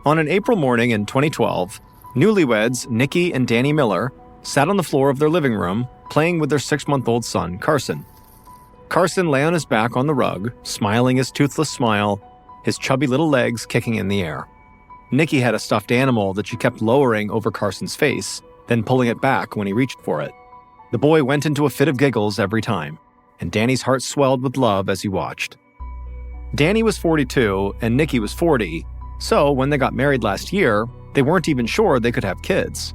On an April morning in 2012, newlyweds Nikki and Danny Miller sat on the floor of their living room playing with their 6-month-old son, Carson. Carson lay on his back on the rug, smiling his toothless smile, his chubby little legs kicking in the air. Nikki had a stuffed animal that she kept lowering over Carson's face, then pulling it back when he reached for it. The boy went into a fit of giggles every time, and Danny's heart swelled with love as he watched. Danny was 42 and Nikki was 40, so when they got married last year, they weren't even sure they could have kids.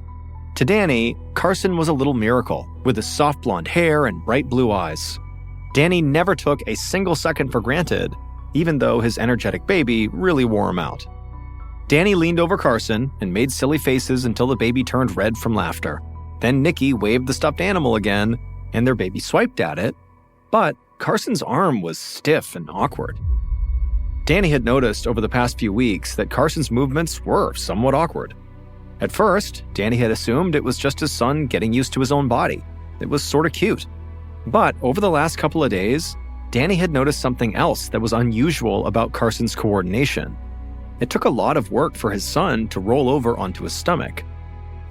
To Danny, Carson was a little miracle, with his soft blonde hair and bright blue eyes. Danny never took a single second for granted, even though his energetic baby really wore him out. Danny leaned over Carson and made silly faces until the baby turned red from laughter. Then Nikki waved the stuffed animal again, and their baby swiped at it, but Carson's arm was stiff and awkward. Danny had noticed over the past few weeks that Carson's movements were somewhat awkward. At first, Danny had assumed it was just his son getting used to his own body. It was sort of cute. But over the last couple of days, Danny had noticed something else that was unusual about Carson's coordination. It took a lot of work for his son to roll over onto his stomach.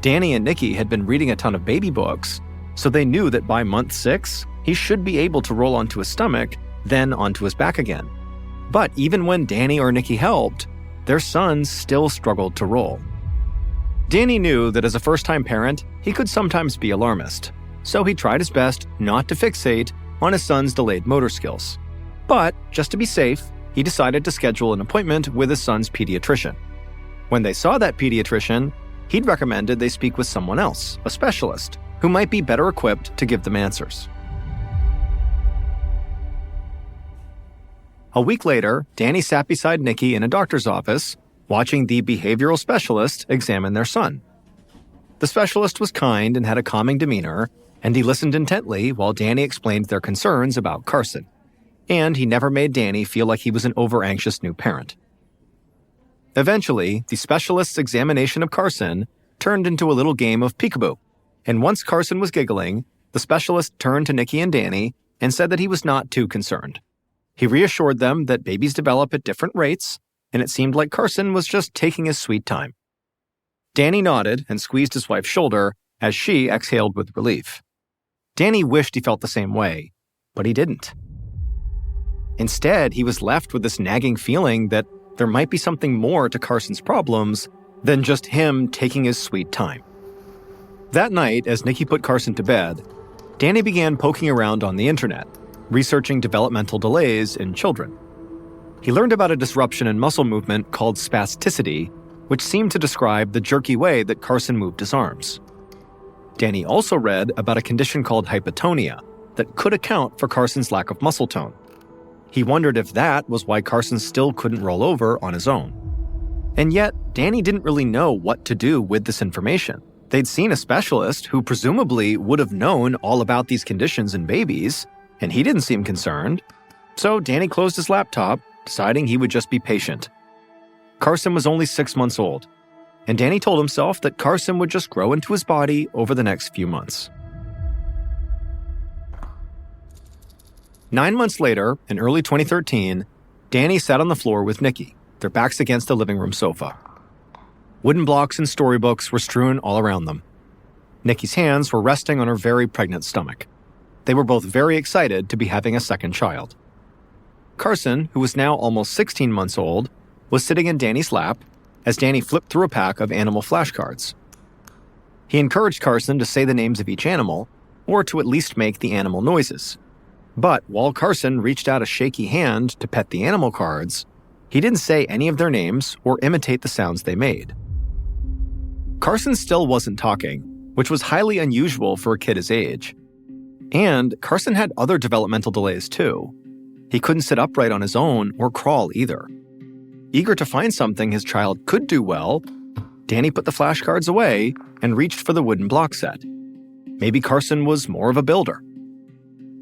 Danny and Nikki had been reading a ton of baby books, so they knew that by month 6, he should be able to roll onto his stomach, then onto his back again. But even when Danny or Nikki helped, their son still struggled to roll. Danny knew that as a first-time parent, he could sometimes be alarmist, so he tried his best not to fixate on his son's delayed motor skills. But, just to be safe, he decided to schedule an appointment with his son's pediatrician. When they saw that pediatrician, he'd recommended they speak with someone else, a specialist, who might be better equipped to give them answers. A week later, Danny sat beside Nikki in a doctor's office, watching the behavioral specialist examine their son. The specialist was kind and had a calming demeanor, and he listened intently while Danny explained their concerns about Carson. And he never made Danny feel like he was an over-anxious new parent. Eventually, the specialist's examination of Carson turned into a little game of peekaboo, and once Carson was giggling, the specialist turned to Nikki and Danny and said that he was not too concerned. He reassured them that babies develop at different rates, and it seemed like Carson was just taking his sweet time. Danny nodded and squeezed his wife's shoulder as she exhaled with relief. Danny wished he felt the same way, but he didn't. Instead, he was left with this nagging feeling that there might be something more to Carson's problems than just him taking his sweet time. That night, as Nikki put Carson to bed, Danny began poking around on the internet, researching developmental delays in children. He learned about a disruption in muscle movement called spasticity, which seemed to describe the jerky way that Carson moved his arms. Danny also read about a condition called hypotonia that could account for Carson's lack of muscle tone. He wondered if that was why Carson still couldn't roll over on his own. And yet, Danny didn't really know what to do with this information. They'd seen a specialist who presumably would have known all about these conditions in babies, and he didn't seem concerned. So Danny closed his laptop, deciding he would just be patient. Carson was only 6 months old, and Danny told himself that Carson would just grow into his body over the next few months. 9 months later, in early 2013, Danny sat on the floor with Nikki, their backs against the living room sofa. Wooden blocks and storybooks were strewn all around them. Nikki's hands were resting on her very pregnant stomach. They were both very excited to be having a second child. Carson, who was now almost 16 months old, was sitting in Danny's lap as Danny flipped through a pack of animal flashcards. He encouraged Carson to say the names of each animal, or to at least make the animal noises. But while Carson reached out a shaky hand to pet the animal cards, he didn't say any of their names or imitate the sounds they made. Carson still wasn't talking, which was highly unusual for a kid his age. And Carson had other developmental delays too. He couldn't sit upright on his own or crawl either. Eager to find something his child could do well, Danny put the flashcards away and reached for the wooden block set. Maybe Carson was more of a builder.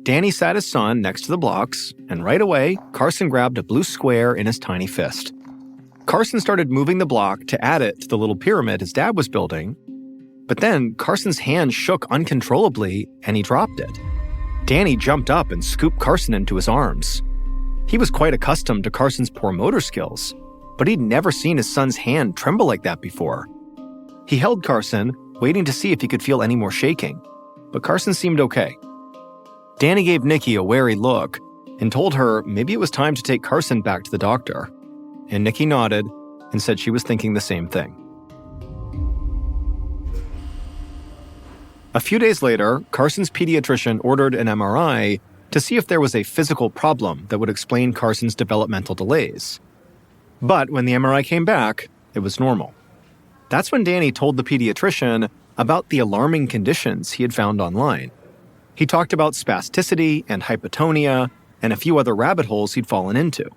Danny sat his son next to the blocks, and right away, Carson grabbed a blue square in his tiny fist. Carson started moving the block to add it to the little pyramid his dad was building, but then Carson's hand shook uncontrollably and he dropped it. Danny jumped up and scooped Carson into his arms. He was quite accustomed to Carson's poor motor skills, but he'd never seen his son's hand tremble like that before. He held Carson, waiting to see if he could feel any more shaking, but Carson seemed okay. Danny gave Nikki a wary look and told her maybe it was time to take Carson back to the doctor, and Nikki nodded and said she was thinking the same thing. A few days later, Carson's pediatrician ordered an MRI to see if there was a physical problem that would explain Carson's developmental delays. But when the MRI came back, it was normal. That's when Danny told the pediatrician about the alarming conditions he had found online. He talked about spasticity and hypotonia and a few other rabbit holes he'd fallen into.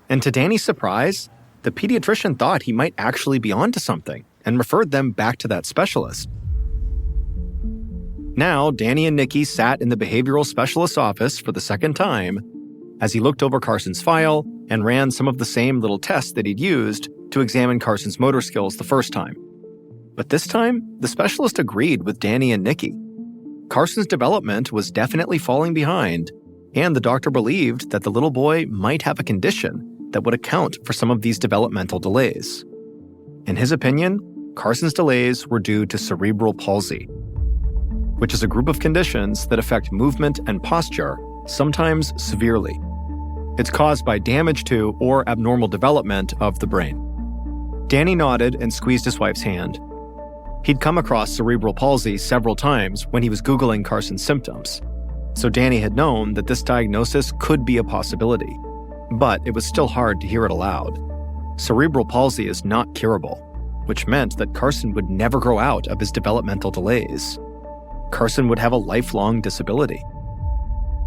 And to Danny's surprise, the pediatrician thought he might actually be onto something and referred them back to that specialist. Now, Danny and Nikki sat in the behavioral specialist's office for the second time as he looked over Carson's file and ran some of the same little tests that he'd used to examine Carson's motor skills the first time. But this time, the specialist agreed with Danny and Nikki. Carson's development was definitely falling behind, and the doctor believed that the little boy might have a condition that would account for some of these developmental delays. In his opinion, Carson's delays were due to cerebral palsy, which is a group of conditions that affect movement and posture, sometimes severely. It's caused by damage to or abnormal development of the brain. Danny nodded and squeezed his wife's hand. He'd come across cerebral palsy several times when he was Googling Carson's symptoms, so Danny had known that this diagnosis could be a possibility, but it was still hard to hear it aloud. Cerebral palsy is not curable, which meant that Carson would never grow out of his developmental delays. Carson would have a lifelong disability.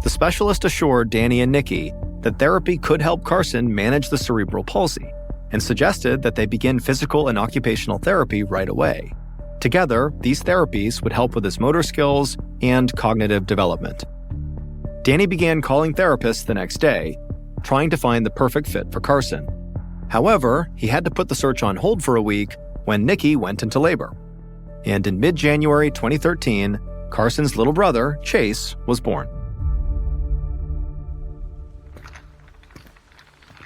The specialist assured Danny and Nikki that therapy could help Carson manage the cerebral palsy and suggested that they begin physical and occupational therapy right away. Together, these therapies would help with his motor skills and cognitive development. Danny began calling therapists the next day, trying to find the perfect fit for Carson. However, he had to put the search on hold for a week when Nikki went into labor. And in mid-January 2013, Carson's little brother, Chase, was born.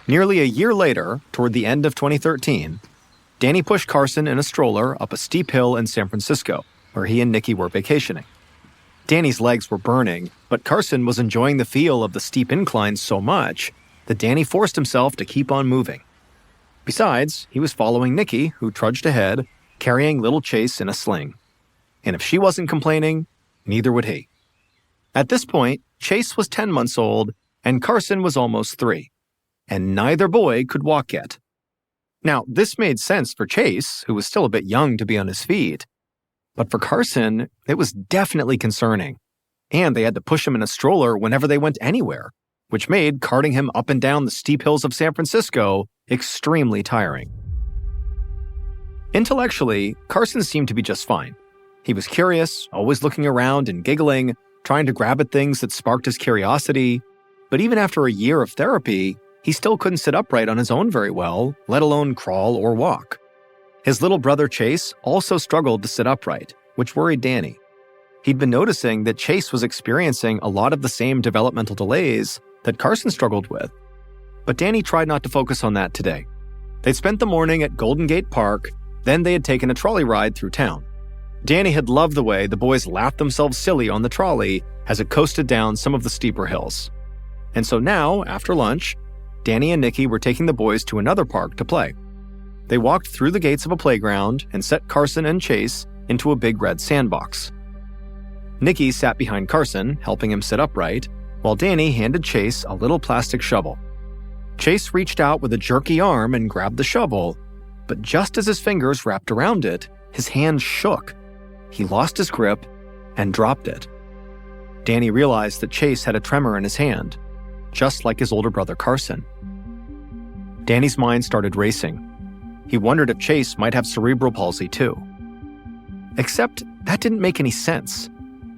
Nearly a year later, toward the end of 2013, Danny pushed Carson in a stroller up a steep hill in San Francisco, where he and Nikki were vacationing. Danny's legs were burning, but Carson was enjoying the feel of the steep incline so much that Danny forced himself to keep on moving. Besides, he was following Nikki, who trudged ahead, carrying little Chase in a sling. And if she wasn't complaining, neither would he. At this point, Chase was 10 months old, and Carson was almost 3. And neither boy could walk yet. Now, this made sense for Chase, who was still a bit young to be on his feet. But for Carson, it was definitely concerning. And they had to push him in a stroller whenever they went anywhere, which made carting him up and down the steep hills of San Francisco extremely tiring. Intellectually, Carson seemed to be just fine. He was curious, always looking around and giggling, trying to grab at things that sparked his curiosity. But even after a year of therapy, he still couldn't sit upright on his own very well, let alone crawl or walk. His little brother Chase also struggled to sit upright, which worried Danny. He'd been noticing that Chase was experiencing a lot of the same developmental delays that Carson struggled with. But Danny tried not to focus on that today. They'd spent the morning at Golden Gate Park, then they had taken a trolley ride through town. Danny had loved the way the boys laughed themselves silly on the trolley as it coasted down some of the steeper hills. And so now, after lunch, Danny and Nikki were taking the boys to another park to play. They walked through the gates of a playground and set Carson and Chase into a big red sandbox. Nikki sat behind Carson, helping him sit upright, while Danny handed Chase a little plastic shovel. Chase reached out with a jerky arm and grabbed the shovel, but just as his fingers wrapped around it, his hand shook. He lost his grip and dropped it. Danny realized that Chase had a tremor in his hand, just like his older brother Carson. Danny's mind started racing. He wondered if Chase might have cerebral palsy too. Except that didn't make any sense.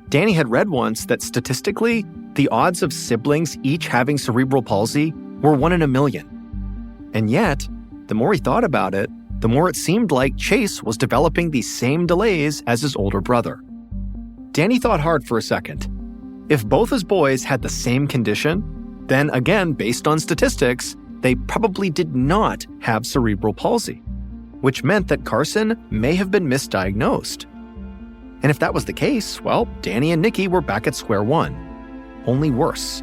Danny had read once that statistically, the odds of siblings each having cerebral palsy were 1 in a million. And yet, the more he thought about it, the more it seemed like Chase was developing these same delays as his older brother. Danny thought hard for a second. If both his boys had the same condition, then again, based on statistics, they probably did not have cerebral palsy, which meant that Carson may have been misdiagnosed. And if that was the case, well, Danny and Nikki were back at square one, only worse.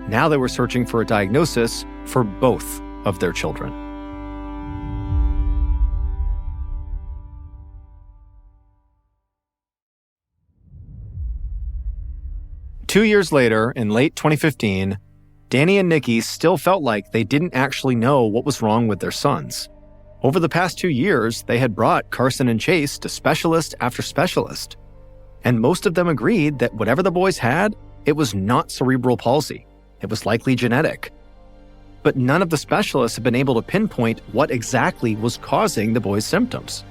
Now they were searching for a diagnosis for both of their children. Two years later, in late 2015, Danny and Nikki still felt like they didn't actually know what was wrong with their sons. Over the past 2 years, they had brought Carson and Chase to specialist after specialist. And most of them agreed that whatever the boys had, it was not cerebral palsy. It was likely genetic. But none of the specialists have been able to pinpoint what exactly was causing the boys' symptoms.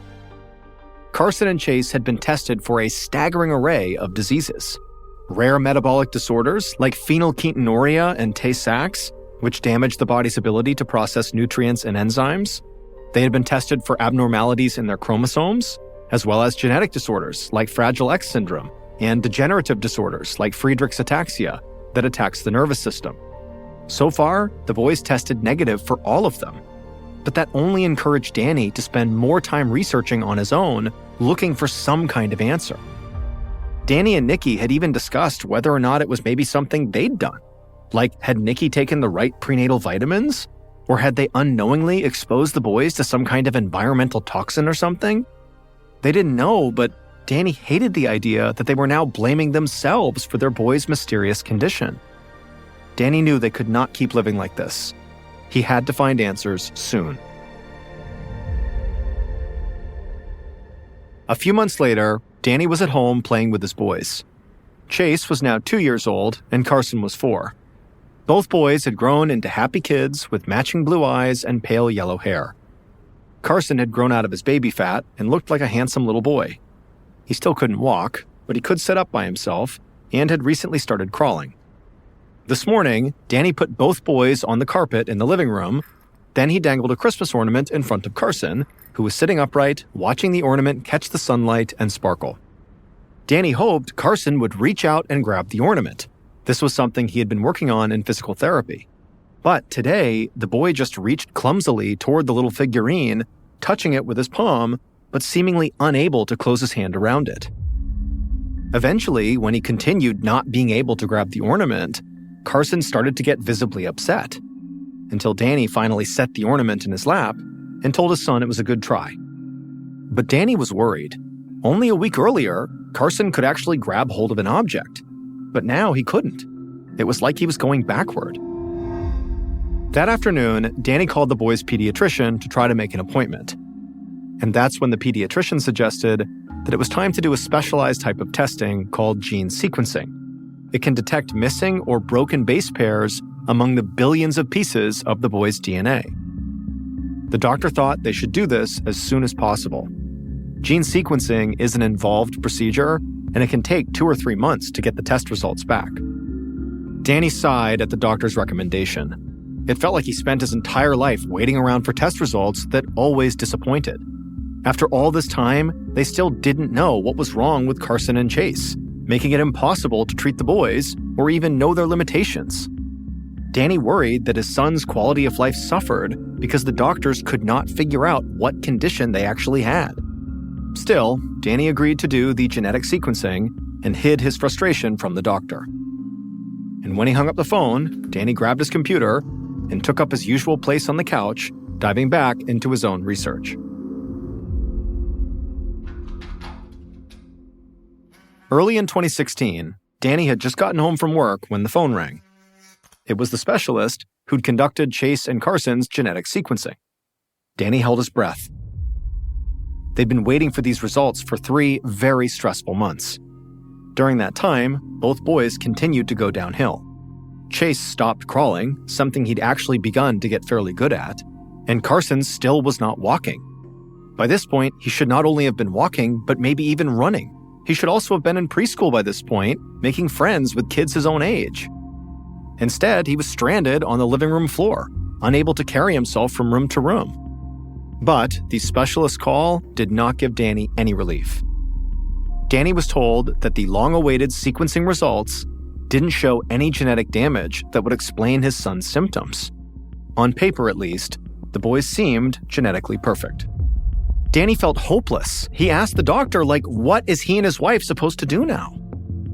Carson and Chase had been tested for a staggering array of diseases. Rare metabolic disorders like phenylketonuria and Tay-Sachs, which damage the body's ability to process nutrients and enzymes. They had been tested for abnormalities in their chromosomes, as well as genetic disorders like Fragile X syndrome and degenerative disorders like Friedreich's ataxia that attacks the nervous system. So far, the boys tested negative for all of them. But that only encouraged Danny to spend more time researching on his own, looking for some kind of answer. Danny and Nikki had even discussed whether or not it was maybe something they'd done. Like, had Nikki taken the right prenatal vitamins? Or had they unknowingly exposed the boys to some kind of environmental toxin or something? They didn't know, but Danny hated the idea that they were now blaming themselves for their boy's mysterious condition. Danny knew they could not keep living like this. He had to find answers soon. A few months later, Danny was at home playing with his boys. Chase was now 2 years old, and Carson was 4. Both boys had grown into happy kids with matching blue eyes and pale yellow hair. Carson had grown out of his baby fat and looked like a handsome little boy. He still couldn't walk, but he could sit up by himself and had recently started crawling. This morning, Danny put both boys on the carpet in the living room. Then he dangled a Christmas ornament in front of Carson, who was sitting upright, watching the ornament catch the sunlight and sparkle. Danny hoped Carson would reach out and grab the ornament. This was something he had been working on in physical therapy. But today, the boy just reached clumsily toward the little figurine, touching it with his palm, but seemingly unable to close his hand around it. Eventually, when he continued not being able to grab the ornament, Carson started to get visibly upset, until Danny finally set the ornament in his lap and told his son it was a good try. But Danny was worried. Only a week earlier, Carson could actually grab hold of an object, but now he couldn't. It was like he was going backward. That afternoon, Danny called the boy's pediatrician to try to make an appointment. And that's when the pediatrician suggested that it was time to do a specialized type of testing called gene sequencing. It can detect missing or broken base pairs among the billions of pieces of the boy's DNA. The doctor thought they should do this as soon as possible. Gene sequencing is an involved procedure, and it can take 2 or 3 months to get the test results back. Danny sighed at the doctor's recommendation. It felt like he spent his entire life waiting around for test results that always disappointed. After all this time, they still didn't know what was wrong with Carson and Chase, making it impossible to treat the boys or even know their limitations. Danny worried that his son's quality of life suffered because the doctors could not figure out what condition they actually had. Still, Danny agreed to do the genetic sequencing and hid his frustration from the doctor. And when he hung up the phone, Danny grabbed his computer and took up his usual place on the couch, diving back into his own research. Early in 2016, Danny had just gotten home from work when the phone rang. It was the specialist who'd conducted Chase and Carson's genetic sequencing. Danny held his breath. They'd been waiting for these results for 3 very stressful months. During that time, both boys continued to go downhill. Chase stopped crawling, something he'd actually begun to get fairly good at, and Carson still was not walking. By this point, he should not only have been walking, but maybe even running. He should also have been in preschool by this point, making friends with kids his own age. Instead, he was stranded on the living room floor, unable to carry himself from room to room. But the specialist's call did not give Danny any relief. Danny was told that the long-awaited sequencing results didn't show any genetic damage that would explain his son's symptoms. On paper, at least, the boys seemed genetically perfect. Danny felt hopeless. He asked the doctor, what is he and his wife supposed to do now?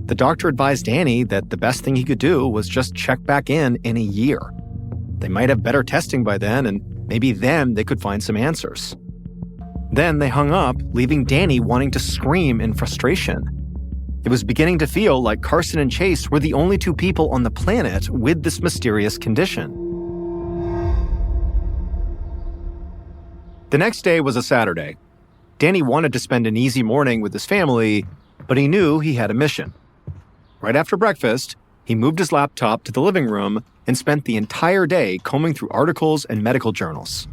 The doctor advised Danny that the best thing he could do was just check back in a year. They might have better testing by then, and maybe then they could find some answers. Then they hung up, leaving Danny wanting to scream in frustration. It was beginning to feel like Carson and Chase were the only two people on the planet with this mysterious condition. The next day was a Saturday. Danny wanted to spend an easy morning with his family, but he knew he had a mission. Right after breakfast, he moved his laptop to the living room and spent the entire day combing through articles and medical journals.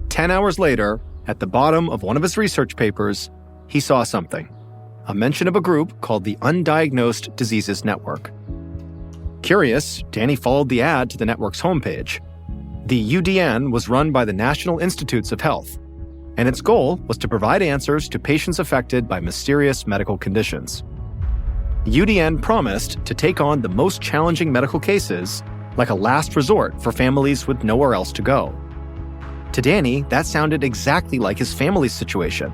10 hours later, at the bottom of one of his research papers, he saw something. A mention of a group called the Undiagnosed Diseases Network. Curious, Danny followed the ad to the network's homepage. The UDN was run by the National Institutes of Health, and its goal was to provide answers to patients affected by mysterious medical conditions. UDN promised to take on the most challenging medical cases, like a last resort for families with nowhere else to go. To Danny, that sounded exactly like his family's situation.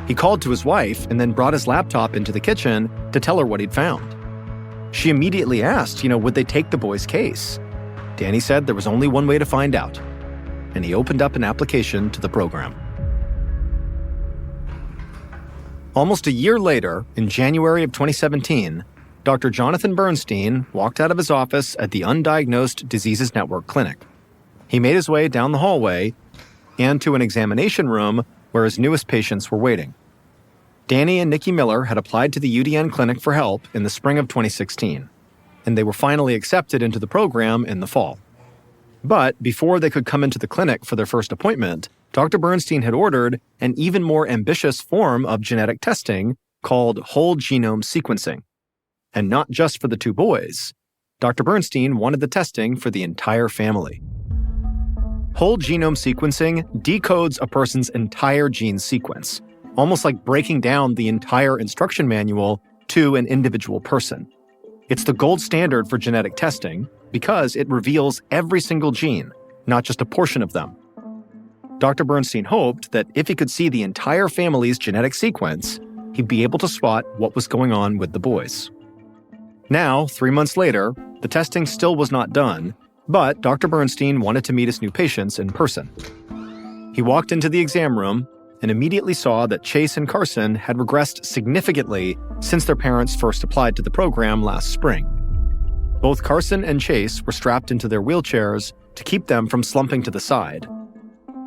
He called to his wife and then brought his laptop into the kitchen to tell her what he'd found. She immediately asked, would they take the boy's case? Danny said there was only one way to find out, and he opened up an application to the program. Almost a year later, in January of 2017, Dr. Jonathan Bernstein walked out of his office at the Undiagnosed Diseases Network clinic. He made his way down the hallway and to an examination room where his newest patients were waiting. Danny and Nikki Miller had applied to the UDN clinic for help in the spring of 2016, and they were finally accepted into the program in the fall. But before they could come into the clinic for their first appointment, Dr. Bernstein had ordered an even more ambitious form of genetic testing called whole genome sequencing. And not just for the two boys. Dr. Bernstein wanted the testing for the entire family. Whole genome sequencing decodes a person's entire gene sequence, almost like breaking down the entire instruction manual to an individual person. It's the gold standard for genetic testing because it reveals every single gene, not just a portion of them. Dr. Bernstein hoped that if he could see the entire family's genetic sequence, he'd be able to spot what was going on with the boys. Now, 3 months later, the testing still was not done, but Dr. Bernstein wanted to meet his new patients in person. He walked into the exam room and immediately saw that Chase and Carson had regressed significantly since their parents first applied to the program last spring. Both Carson and Chase were strapped into their wheelchairs to keep them from slumping to the side.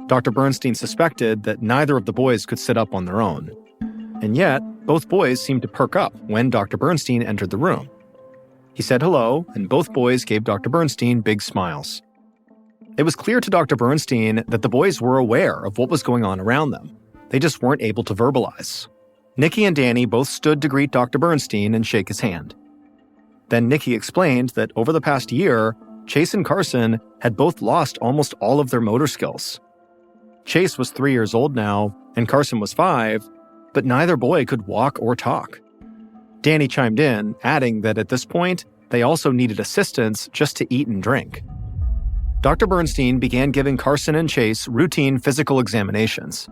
Dr. Bernstein suspected that neither of the boys could sit up on their own. And yet, both boys seemed to perk up when Dr. Bernstein entered the room. He said hello, and both boys gave Dr. Bernstein big smiles. It was clear to Dr. Bernstein that the boys were aware of what was going on around them. They just weren't able to verbalize. Nikki and Danny both stood to greet Dr. Bernstein and shake his hand. Then Nikki explained that over the past year, Chase and Carson had both lost almost all of their motor skills. Chase was 3 years old now, and Carson was 5, but neither boy could walk or talk. Danny chimed in, adding that at this point, they also needed assistance just to eat and drink. Dr. Bernstein began giving Carson and Chase routine physical examinations.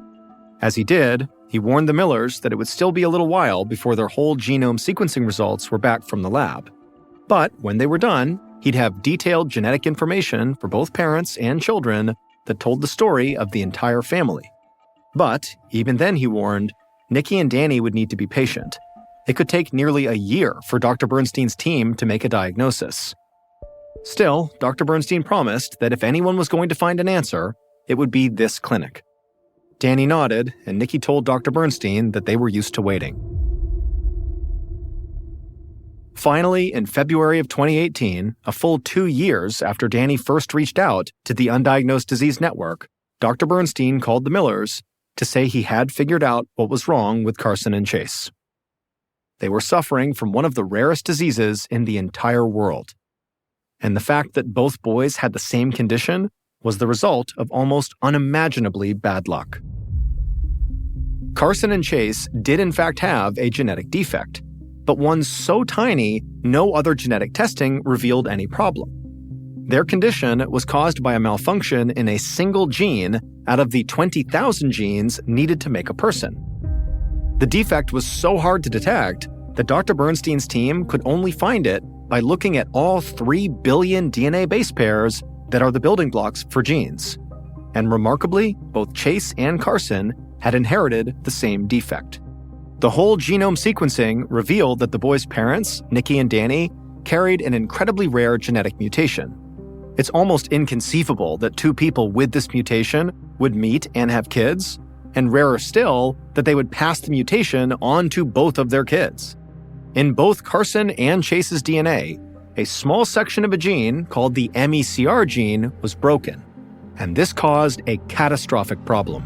As he did, he warned the Millers that it would still be a little while before their whole genome sequencing results were back from the lab. But when they were done, he'd have detailed genetic information for both parents and children that told the story of the entire family. But, even then, he warned, Nikki and Danny would need to be patient. It could take nearly a year for Dr. Bernstein's team to make a diagnosis. Still, Dr. Bernstein promised that if anyone was going to find an answer, it would be this clinic. Danny nodded, and Nikki told Dr. Bernstein that they were used to waiting. Finally, in February of 2018, a full 2 years after Danny first reached out to the Undiagnosed Disease Network, Dr. Bernstein called the Millers to say he had figured out what was wrong with Carson and Chase. They were suffering from one of the rarest diseases in the entire world. And the fact that both boys had the same condition was the result of almost unimaginably bad luck. Carson and Chase did in fact have a genetic defect, but one so tiny, no other genetic testing revealed any problem. Their condition was caused by a malfunction in a single gene out of the 20,000 genes needed to make a person. The defect was so hard to detect that Dr. Bernstein's team could only find it by looking at all 3 billion DNA base pairs that are the building blocks for genes. And remarkably, both Chase and Carson had inherited the same defect. The whole genome sequencing revealed that the boys' parents, Nikki and Danny, carried an incredibly rare genetic mutation. It's almost inconceivable that two people with this mutation would meet and have kids, and rarer still, that they would pass the mutation on to both of their kids. In both Carson and Chase's DNA, a small section of a gene called the MECR gene was broken, and this caused a catastrophic problem.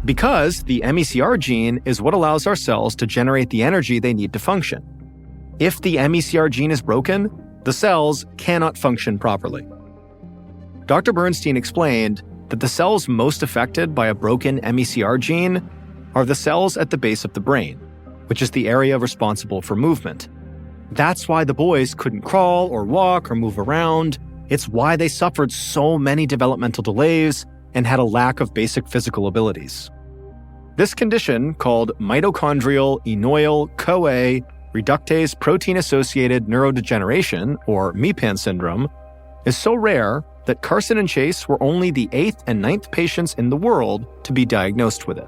Because the MECR gene is what allows our cells to generate the energy they need to function. If the MECR gene is broken, the cells cannot function properly. Dr. Bernstein explained that the cells most affected by a broken MECR gene are the cells at the base of the brain, which is the area responsible for movement. That's why the boys couldn't crawl or walk or move around. It's why they suffered so many developmental delays and had a lack of basic physical abilities. This condition, called mitochondrial enol-CoA reductase protein-associated neurodegeneration, or MPAN syndrome, is so rare that Carson and Chase were only the 8th and 9th patients in the world to be diagnosed with it.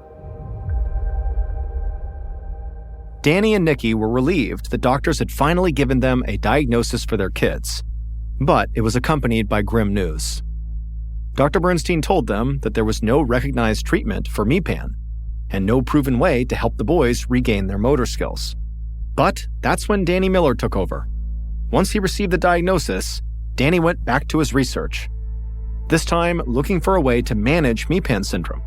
Danny and Nikki were relieved that doctors had finally given them a diagnosis for their kids, but it was accompanied by grim news. Dr. Bernstein told them that there was no recognized treatment for MPAN and no proven way to help the boys regain their motor skills. But that's when Danny Miller took over. Once he received the diagnosis, Danny went back to his research, this time looking for a way to manage MPAN syndrome.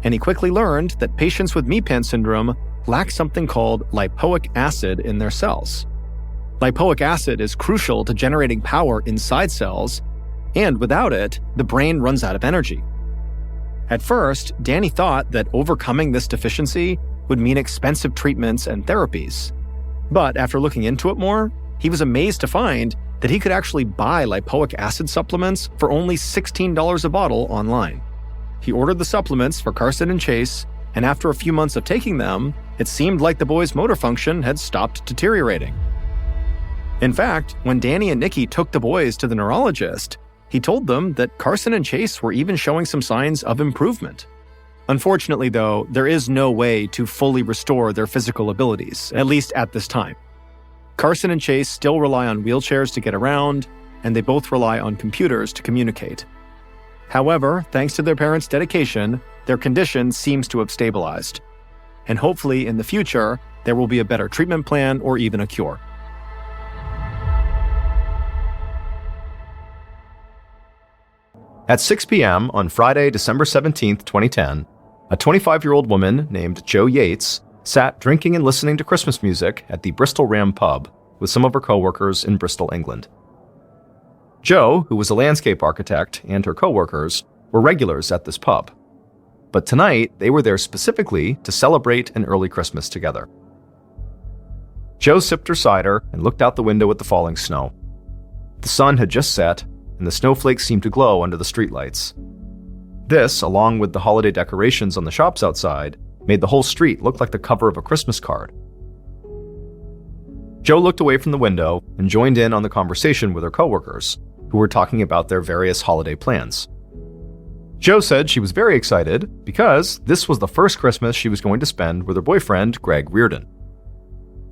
And he quickly learned that patients with MPAN syndrome lack something called lipoic acid in their cells. Lipoic acid is crucial to generating power inside cells, and without it, the brain runs out of energy. At first, Danny thought that overcoming this deficiency would mean expensive treatments and therapies. But after looking into it more, he was amazed to find that he could actually buy lipoic acid supplements for only $16 a bottle online. He ordered the supplements for Carson and Chase, and after a few months of taking them, it seemed like the boys' motor function had stopped deteriorating. In fact, when Danny and Nikki took the boys to the neurologist, he told them that Carson and Chase were even showing some signs of improvement. Unfortunately, though, there is no way to fully restore their physical abilities, at least at this time. Carson and Chase still rely on wheelchairs to get around, and they both rely on computers to communicate. However, thanks to their parents' dedication, their condition seems to have stabilized. And hopefully, in the future, there will be a better treatment plan or even a cure. At 6 p.m. on Friday, December 17, 2010, a 25-year-old woman named Jo Yates sat drinking and listening to Christmas music at the Bristol Ram pub with some of her co-workers in Bristol, England. Jo, who was a landscape architect, and her co-workers were regulars at this pub. But tonight, they were there specifically to celebrate an early Christmas together. Jo sipped her cider and looked out the window at the falling snow. The sun had just set, and the snowflakes seemed to glow under the streetlights. This, along with the holiday decorations on the shops outside, made the whole street look like the cover of a Christmas card. Jo looked away from the window and joined in on the conversation with her coworkers, who were talking about their various holiday plans. Jo said she was very excited because this was the first Christmas she was going to spend with her boyfriend, Greg Reardon.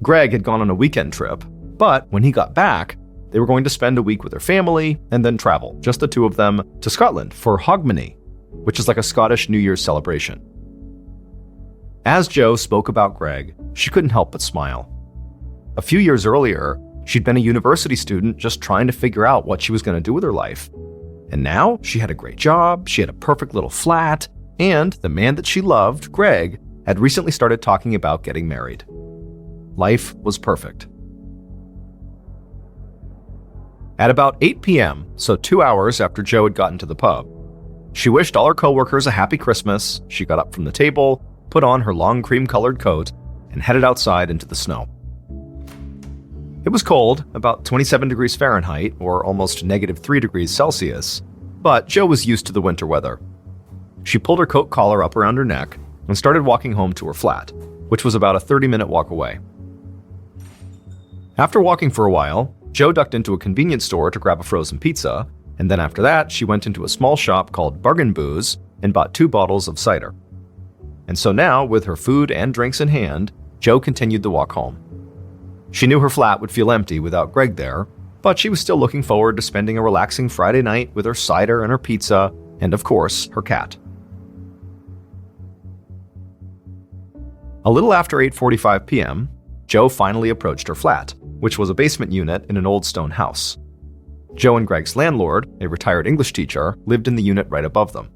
Greg had gone on a weekend trip, but when he got back, they were going to spend a week with their family and then travel, just the two of them, to Scotland for Hogmanay, which is like a Scottish New Year's celebration. As Jo spoke about Greg, she couldn't help but smile. A few years earlier, she'd been a university student just trying to figure out what she was going to do with her life. And now she had a great job, she had a perfect little flat, and the man that she loved, Greg, had recently started talking about getting married. Life was perfect. At about 8 p.m., so 2 hours after Jo had gotten to the pub, she wished all her coworkers a happy Christmas. She got up from the table, put on her long cream-colored coat, and headed outside into the snow. It was cold, about 27 degrees Fahrenheit, or almost -3 degrees Celsius, but Jo was used to the winter weather. She pulled her coat collar up around her neck and started walking home to her flat, which was about a 30-minute walk away. After walking for a while, Jo ducked into a convenience store to grab a frozen pizza, and then after that, she went into a small shop called Bargain Booze and bought 2 bottles of cider. And so now, with her food and drinks in hand, Jo continued the walk home. She knew her flat would feel empty without Greg there, but she was still looking forward to spending a relaxing Friday night with her cider and her pizza, and of course, her cat. A little after 8:45 p.m., Jo finally approached her flat, which was a basement unit in an old stone house. Jo and Greg's landlord, a retired English teacher, lived in the unit right above them.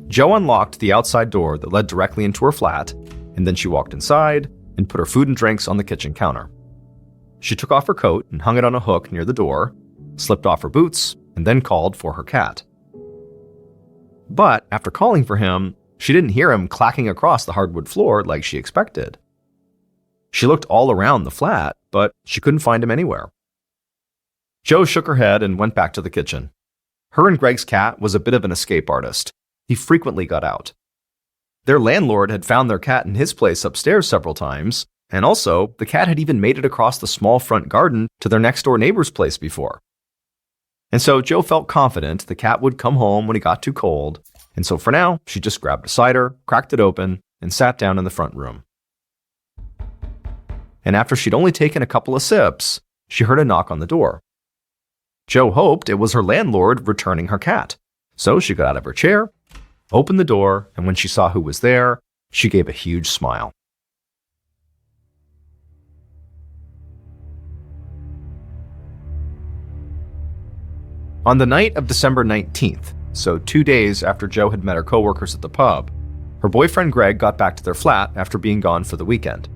Jo unlocked the outside door that led directly into her flat, and then she walked inside and put her food and drinks on the kitchen counter. She took off her coat and hung it on a hook near the door, slipped off her boots, and then called for her cat. But after calling for him, she didn't hear him clacking across the hardwood floor like she expected. She looked all around the flat, but she couldn't find him anywhere. Jo shook her head and went back to the kitchen. Her and Greg's cat was a bit of an escape artist. He frequently got out. Their landlord had found their cat in his place upstairs several times, and also, the cat had even made it across the small front garden to their next-door neighbor's place before. And so Jo felt confident the cat would come home when he got too cold, and so for now, she just grabbed a cider, cracked it open, and sat down in the front room. And after she'd only taken a couple of sips, she heard a knock on the door. Jo hoped it was her landlord returning her cat, so she got out of her chair, opened the door, and when she saw who was there, she gave a huge smile. On the night of December 19th, so 2 days after Jo had met her coworkers at the pub, her boyfriend Greg got back to their flat after being gone for the weekend.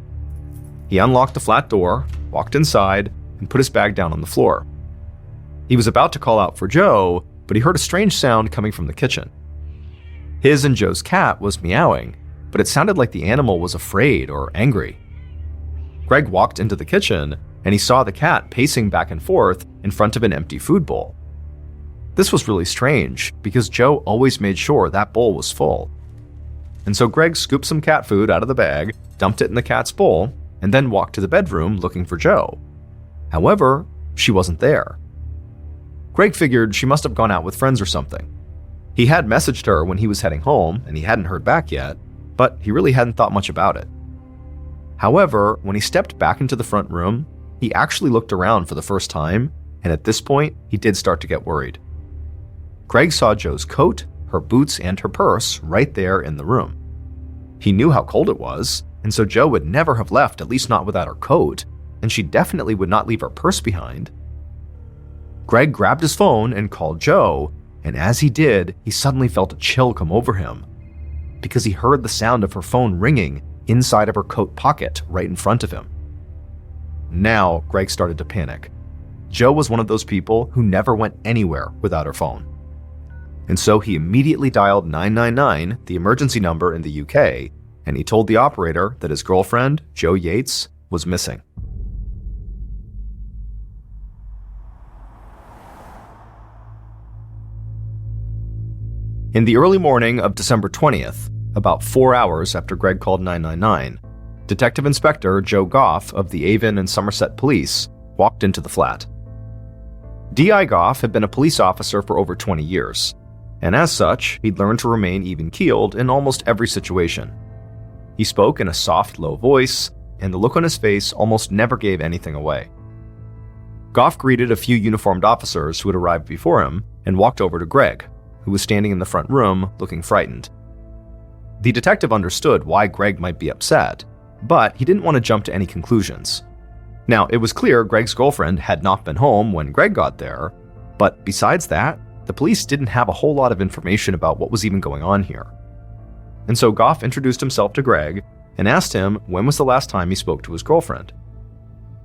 He unlocked the flat door, walked inside, and put his bag down on the floor. He was about to call out for Jo, but he heard a strange sound coming from the kitchen. His and Jo's cat was meowing, but it sounded like the animal was afraid or angry. Greg walked into the kitchen, and he saw the cat pacing back and forth in front of an empty food bowl. This was really strange, because Jo always made sure that bowl was full. And so Greg scooped some cat food out of the bag, dumped it in the cat's bowl, and then walked to the bedroom looking for Jo. However, she wasn't there. Greg figured she must have gone out with friends or something. He had messaged her when he was heading home, and he hadn't heard back yet, but he really hadn't thought much about it. However, when he stepped back into the front room, he actually looked around for the first time, and at this point, he did start to get worried. Greg saw Jo's coat, her boots, and her purse right there in the room. He knew how cold it was, and so Jo would never have left, at least not without her coat, and she definitely would not leave her purse behind. Greg grabbed his phone and called Jo, and as he did, he suddenly felt a chill come over him, because he heard the sound of her phone ringing inside of her coat pocket right in front of him. Now, Greg started to panic. Jo was one of those people who never went anywhere without her phone. And so he immediately dialed 999, the emergency number in the UK, and he told the operator that his girlfriend, Jo Yates, was missing. In the early morning of December 20th, about 4 hours after Greg called 999, Detective Inspector Joe Goff of the Avon and Somerset Police walked into the flat. D.I. Goff had been a police officer for over 20 years, and as such, he'd learned to remain even-keeled in almost every situation. He spoke in a soft, low voice, and the look on his face almost never gave anything away. Goff greeted a few uniformed officers who had arrived before him and walked over to Greg, who was standing in the front room looking frightened. The detective understood why Greg might be upset, but he didn't want to jump to any conclusions. Now, it was clear Greg's girlfriend had not been home when Greg got there, but besides that, the police didn't have a whole lot of information about what was even going on here. And so Goff introduced himself to Greg and asked him when was the last time he spoke to his girlfriend.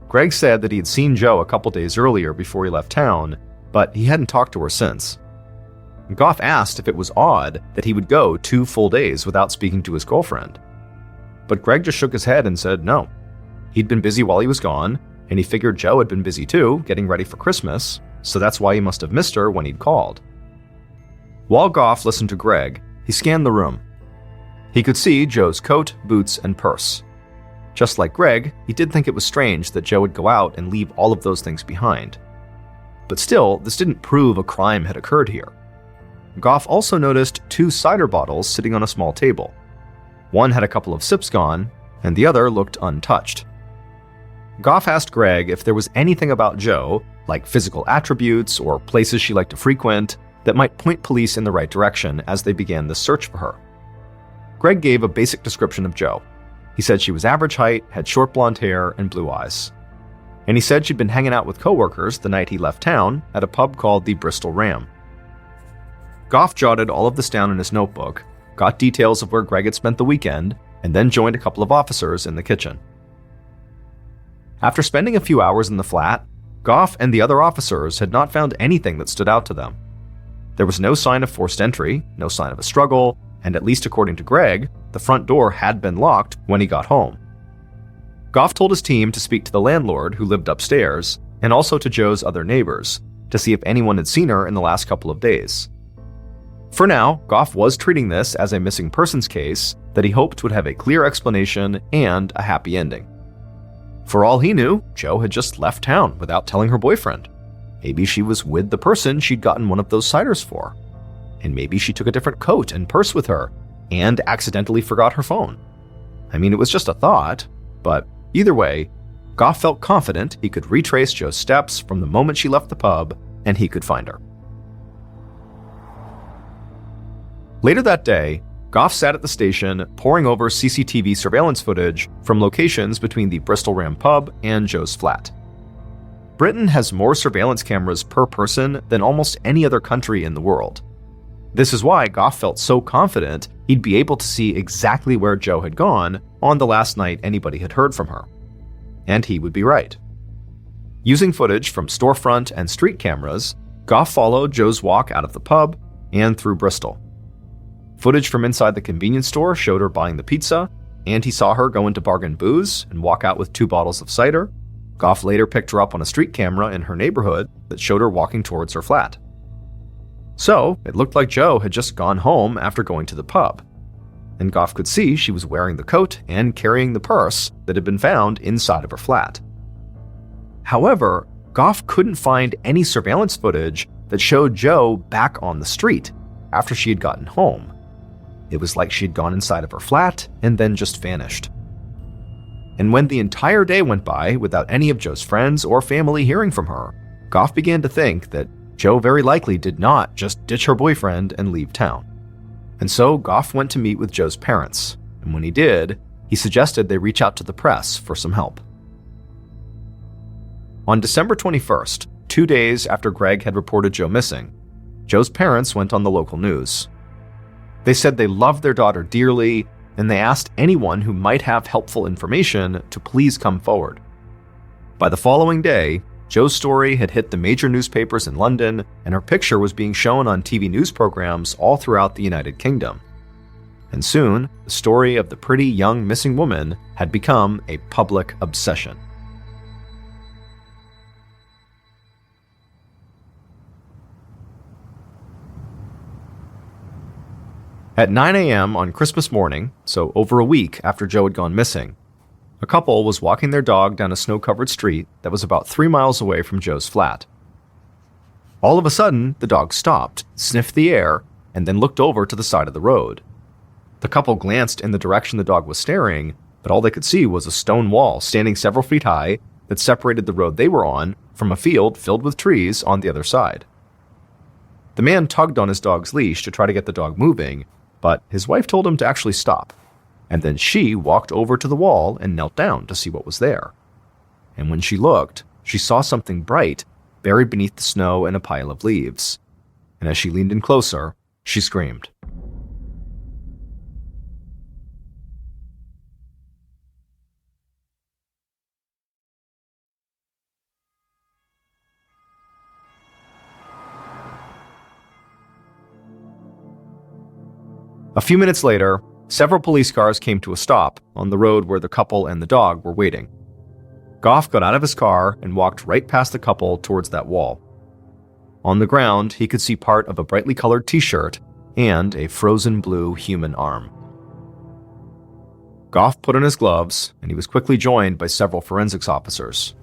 Greg said that he had seen Jo a couple days earlier before he left town, but he hadn't talked to her since. Goff asked if it was odd that he would go 2 full days without speaking to his girlfriend. But Greg just shook his head and said no. He'd been busy while he was gone, and he figured Joe had been busy too, getting ready for Christmas, so that's why he must have missed her when he'd called. While Goff listened to Greg, he scanned the room. He could see Joe's coat, boots, and purse. Just like Greg, he did think it was strange that Joe would go out and leave all of those things behind. But still, this didn't prove a crime had occurred here. Goff also noticed 2 cider bottles sitting on a small table. One had a couple of sips gone, and the other looked untouched. Goff asked Greg if there was anything about Joe, like physical attributes or places she liked to frequent, that might point police in the right direction as they began this search for her. Greg gave a basic description of Joe. He said she was average height, had short blonde hair, and blue eyes. And he said she'd been hanging out with coworkers the night he left town at a pub called the Bristol Ram. Goff jotted all of this down in his notebook, got details of where Greg had spent the weekend, and then joined a couple of officers in the kitchen. After spending a few hours in the flat, Goff and the other officers had not found anything that stood out to them. There was no sign of forced entry, no sign of a struggle, and at least according to Greg, the front door had been locked when he got home. Goff told his team to speak to the landlord who lived upstairs, and also to Joe's other neighbors, to see if anyone had seen her in the last couple of days. For now, Goff was treating this as a missing persons case that he hoped would have a clear explanation and a happy ending. For all he knew, Joe had just left town without telling her boyfriend. Maybe she was with the person she'd gotten one of those ciders for. And maybe she took a different coat and purse with her and accidentally forgot her phone. I mean, it was just a thought, but either way, Goff felt confident he could retrace Joe's steps from the moment she left the pub and he could find her. Later that day, Goff sat at the station poring over CCTV surveillance footage from locations between the Bristol Ram pub and Joe's flat. Britain has more surveillance cameras per person than almost any other country in the world. This is why Goff felt so confident he'd be able to see exactly where Joe had gone on the last night anybody had heard from her. And he would be right. Using footage from storefront and street cameras, Goff followed Joe's walk out of the pub and through Bristol. Footage from inside the convenience store showed her buying the pizza, and he saw her go into Bargain Booze and walk out with 2 bottles of cider. Goff later picked her up on a street camera in her neighborhood that showed her walking towards her flat. So, it looked like Joe had just gone home after going to the pub. And Goff could see she was wearing the coat and carrying the purse that had been found inside of her flat. However, Goff couldn't find any surveillance footage that showed Joe back on the street after she had gotten home. It was like she had gone inside of her flat and then just vanished. And when the entire day went by without any of Joe's friends or family hearing from her, Goff began to think that Joe very likely did not just ditch her boyfriend and leave town. And so Goff went to meet with Joe's parents, and when he did, he suggested they reach out to the press for some help. On December 21st, 2 days after Greg had reported Joe missing, Joe's parents went on the local news. They said they loved their daughter dearly, and they asked anyone who might have helpful information to please come forward. By the following day, Joe's story had hit the major newspapers in London, and her picture was being shown on TV news programs all throughout the United Kingdom. And soon, the story of the pretty young missing woman had become a public obsession. At 9 a.m. on Christmas morning, so over a week after Joe had gone missing, a couple was walking their dog down a snow-covered street that was about 3 miles away from Joe's flat. All of a sudden, the dog stopped, sniffed the air, and then looked over to the side of the road. The couple glanced in the direction the dog was staring, but all they could see was a stone wall standing several feet high that separated the road they were on from a field filled with trees on the other side. The man tugged on his dog's leash to try to get the dog moving, but his wife told him to actually stop, and then she walked over to the wall and knelt down to see what was there. And when she looked, she saw something bright buried beneath the snow in a pile of leaves. And as she leaned in closer, she screamed. A few minutes later, several police cars came to a stop on the road where the couple and the dog were waiting. Goff got out of his car and walked right past the couple towards that wall. On the ground, he could see part of a brightly colored t-shirt and a frozen blue human arm. Goff put on his gloves, and he was quickly joined by several forensics officers.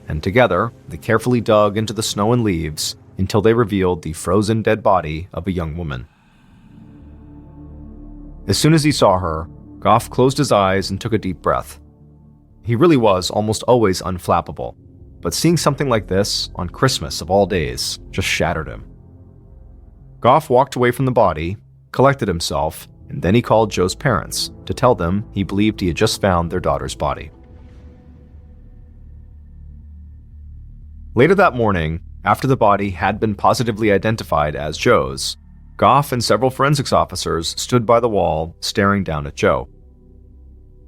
And together, they carefully dug into the snow and leaves until they revealed the frozen dead body of a young woman. As soon as he saw her, Goff closed his eyes and took a deep breath. He really was almost always unflappable, but seeing something like this on Christmas of all days just shattered him. Goff walked away from the body, collected himself, and then he called Joe's parents to tell them he believed he had just found their daughter's body. Later that morning, after the body had been positively identified as Joe's, Goff and several forensics officers stood by the wall staring down at Joe.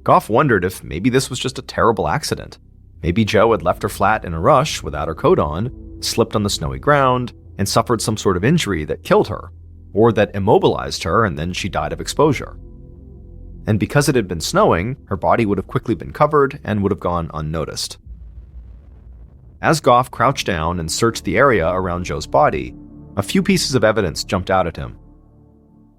Goff wondered if maybe this was just a terrible accident. Maybe Joe had left her flat in a rush without her coat on, slipped on the snowy ground, and suffered some sort of injury that killed her, or that immobilized her and then she died of exposure. And because it had been snowing, her body would have quickly been covered and would have gone unnoticed. As Goff crouched down and searched the area around Joe's body, a few pieces of evidence jumped out at him.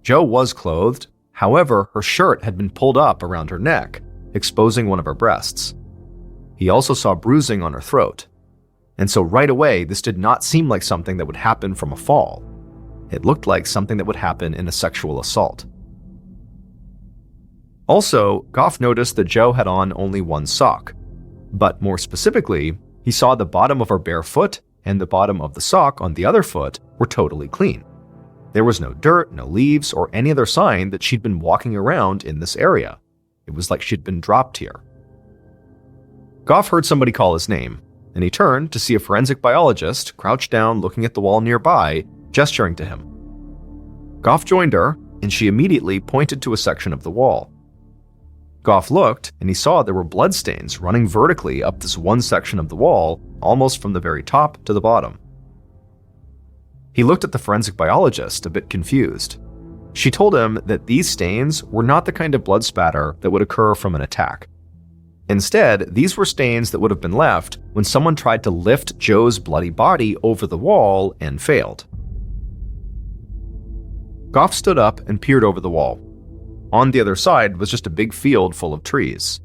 Joe was clothed, however, her shirt had been pulled up around her neck, exposing one of her breasts. He also saw bruising on her throat, and so right away this did not seem like something that would happen from a fall. It looked like something that would happen in a sexual assault. Also, Goff noticed that Joe had on only one sock, but more specifically, he saw the bottom of her bare foot and the bottom of the sock on the other foot were totally clean. There was no dirt, no leaves, or any other sign that she'd been walking around in this area. It was like she'd been dropped here. Goff heard somebody call his name, and he turned to see a forensic biologist crouched down looking at the wall nearby, gesturing to him. Goff joined her, and she immediately pointed to a section of the wall. Goff looked, and he saw there were bloodstains running vertically up this one section of the wall, almost from the very top to the bottom. He looked at the forensic biologist, a bit confused. She told him that these stains were not the kind of blood spatter that would occur from an attack. Instead, these were stains that would have been left when someone tried to lift Joe's bloody body over the wall and failed. Goff stood up and peered over the wall. On the other side was just a big field full of trees.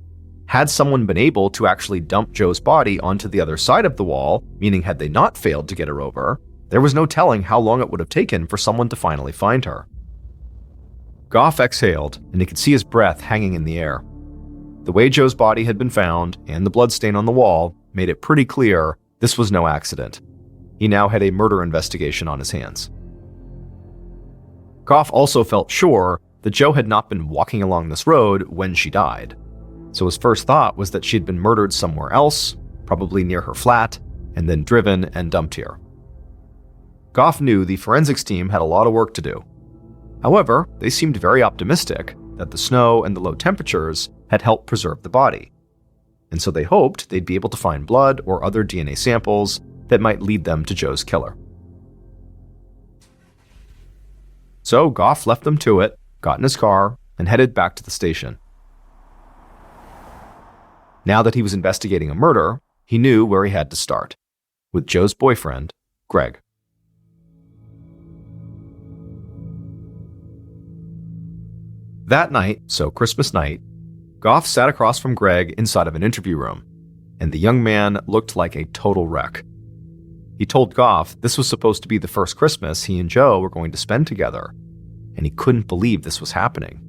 Had someone been able to actually dump Joe's body onto the other side of the wall, meaning had they not failed to get her over, there was no telling how long it would have taken for someone to finally find her. Goff exhaled, and he could see his breath hanging in the air. The way Joe's body had been found, and the bloodstain on the wall, made it pretty clear this was no accident. He now had a murder investigation on his hands. Goff also felt sure that Joe had not been walking along this road when she died. So his first thought was that she had been murdered somewhere else, probably near her flat, and then driven and dumped here. Goff knew the forensics team had a lot of work to do. However, they seemed very optimistic that the snow and the low temperatures had helped preserve the body, and so they hoped they'd be able to find blood or other DNA samples that might lead them to Joe's killer. So Goff left them to it, got in his car, and headed back to the station. Now that he was investigating a murder, he knew where he had to start, with Joe's boyfriend, Greg. That night, so Christmas night, Goff sat across from Greg inside of an interview room, and the young man looked like a total wreck. He told Goff this was supposed to be the first Christmas he and Joe were going to spend together, and he couldn't believe this was happening.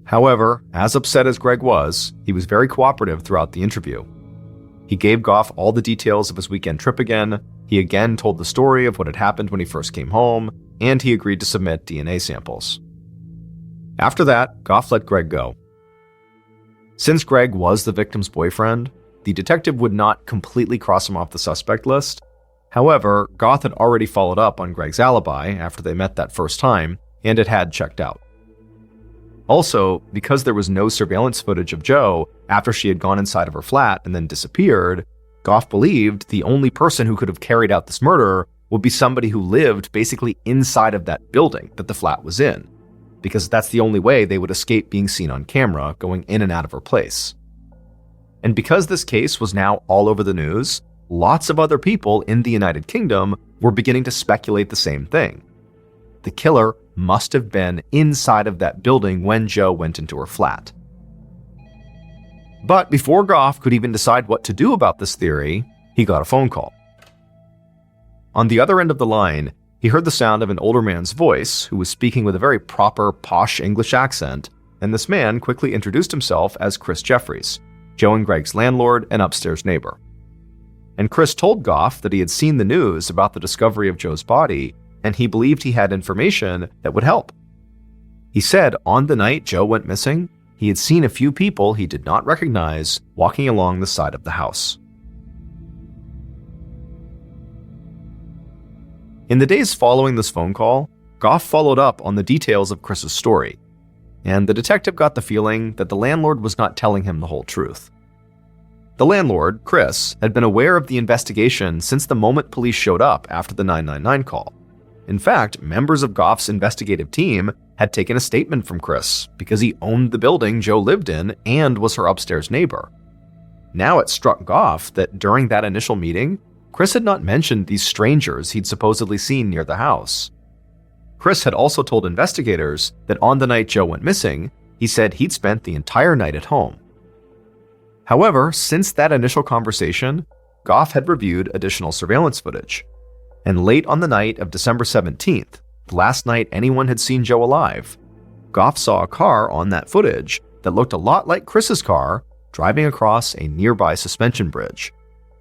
However, as upset as Greg was, he was very cooperative throughout the interview. He gave Goff all the details of his weekend trip again, he again told the story of what had happened when he first came home, and he agreed to submit DNA samples. After that, Goff let Greg go. Since Greg was the victim's boyfriend, the detective would not completely cross him off the suspect list. However, Goff had already followed up on Greg's alibi after they met that first time, and it had checked out. Also, because there was no surveillance footage of Joe after she had gone inside of her flat and then disappeared, Goff believed the only person who could have carried out this murder would be somebody who lived basically inside of that building that the flat was in, because that's the only way they would escape being seen on camera going in and out of her place. And because this case was now all over the news, lots of other people in the United Kingdom were beginning to speculate the same thing. The killer must have been inside of that building when Jo went into her flat. But before Goff could even decide what to do about this theory, he got a phone call. On the other end of the line, he heard the sound of an older man's voice who was speaking with a very proper, posh English accent, and this man quickly introduced himself as Chris Jeffries, Jo and Greg's landlord and upstairs neighbor. And Chris told Goff that he had seen the news about the discovery of Jo's body, and he believed he had information that would help. He said on the night Jo went missing, he had seen a few people he did not recognize walking along the side of the house. In the days following this phone call, Goff followed up on the details of Chris's story, and the detective got the feeling that the landlord was not telling him the whole truth. The landlord, Chris, had been aware of the investigation since the moment police showed up after the 999 call. In fact, members of Goff's investigative team had taken a statement from Chris because he owned the building Jo lived in and was her upstairs neighbor. Now it struck Goff that during that initial meeting, Chris had not mentioned these strangers he'd supposedly seen near the house. Chris had also told investigators that on the night Jo went missing, he said he'd spent the entire night at home. However, since that initial conversation, Goff had reviewed additional surveillance footage. And late on the night of December 17th, the last night anyone had seen Jo alive, Goff saw a car on that footage that looked a lot like Chris's car driving across a nearby suspension bridge,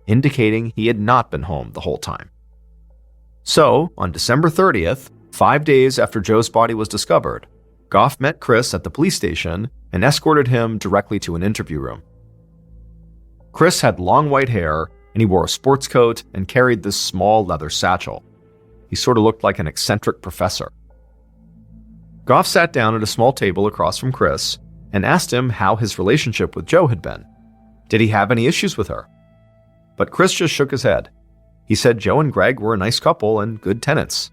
indicating he had not been home the whole time. So, on December 30th, 5 days after Jo's body was discovered, Goff met Chris at the police station and escorted him directly to an interview room. Chris had long white hair, and he wore a sports coat and carried this small leather satchel. He sort of looked like an eccentric professor. Goff sat down at a small table across from Chris and asked him how his relationship with Jo had been. Did he have any issues with her? But Chris just shook his head. He said Jo and Greg were a nice couple and good tenants.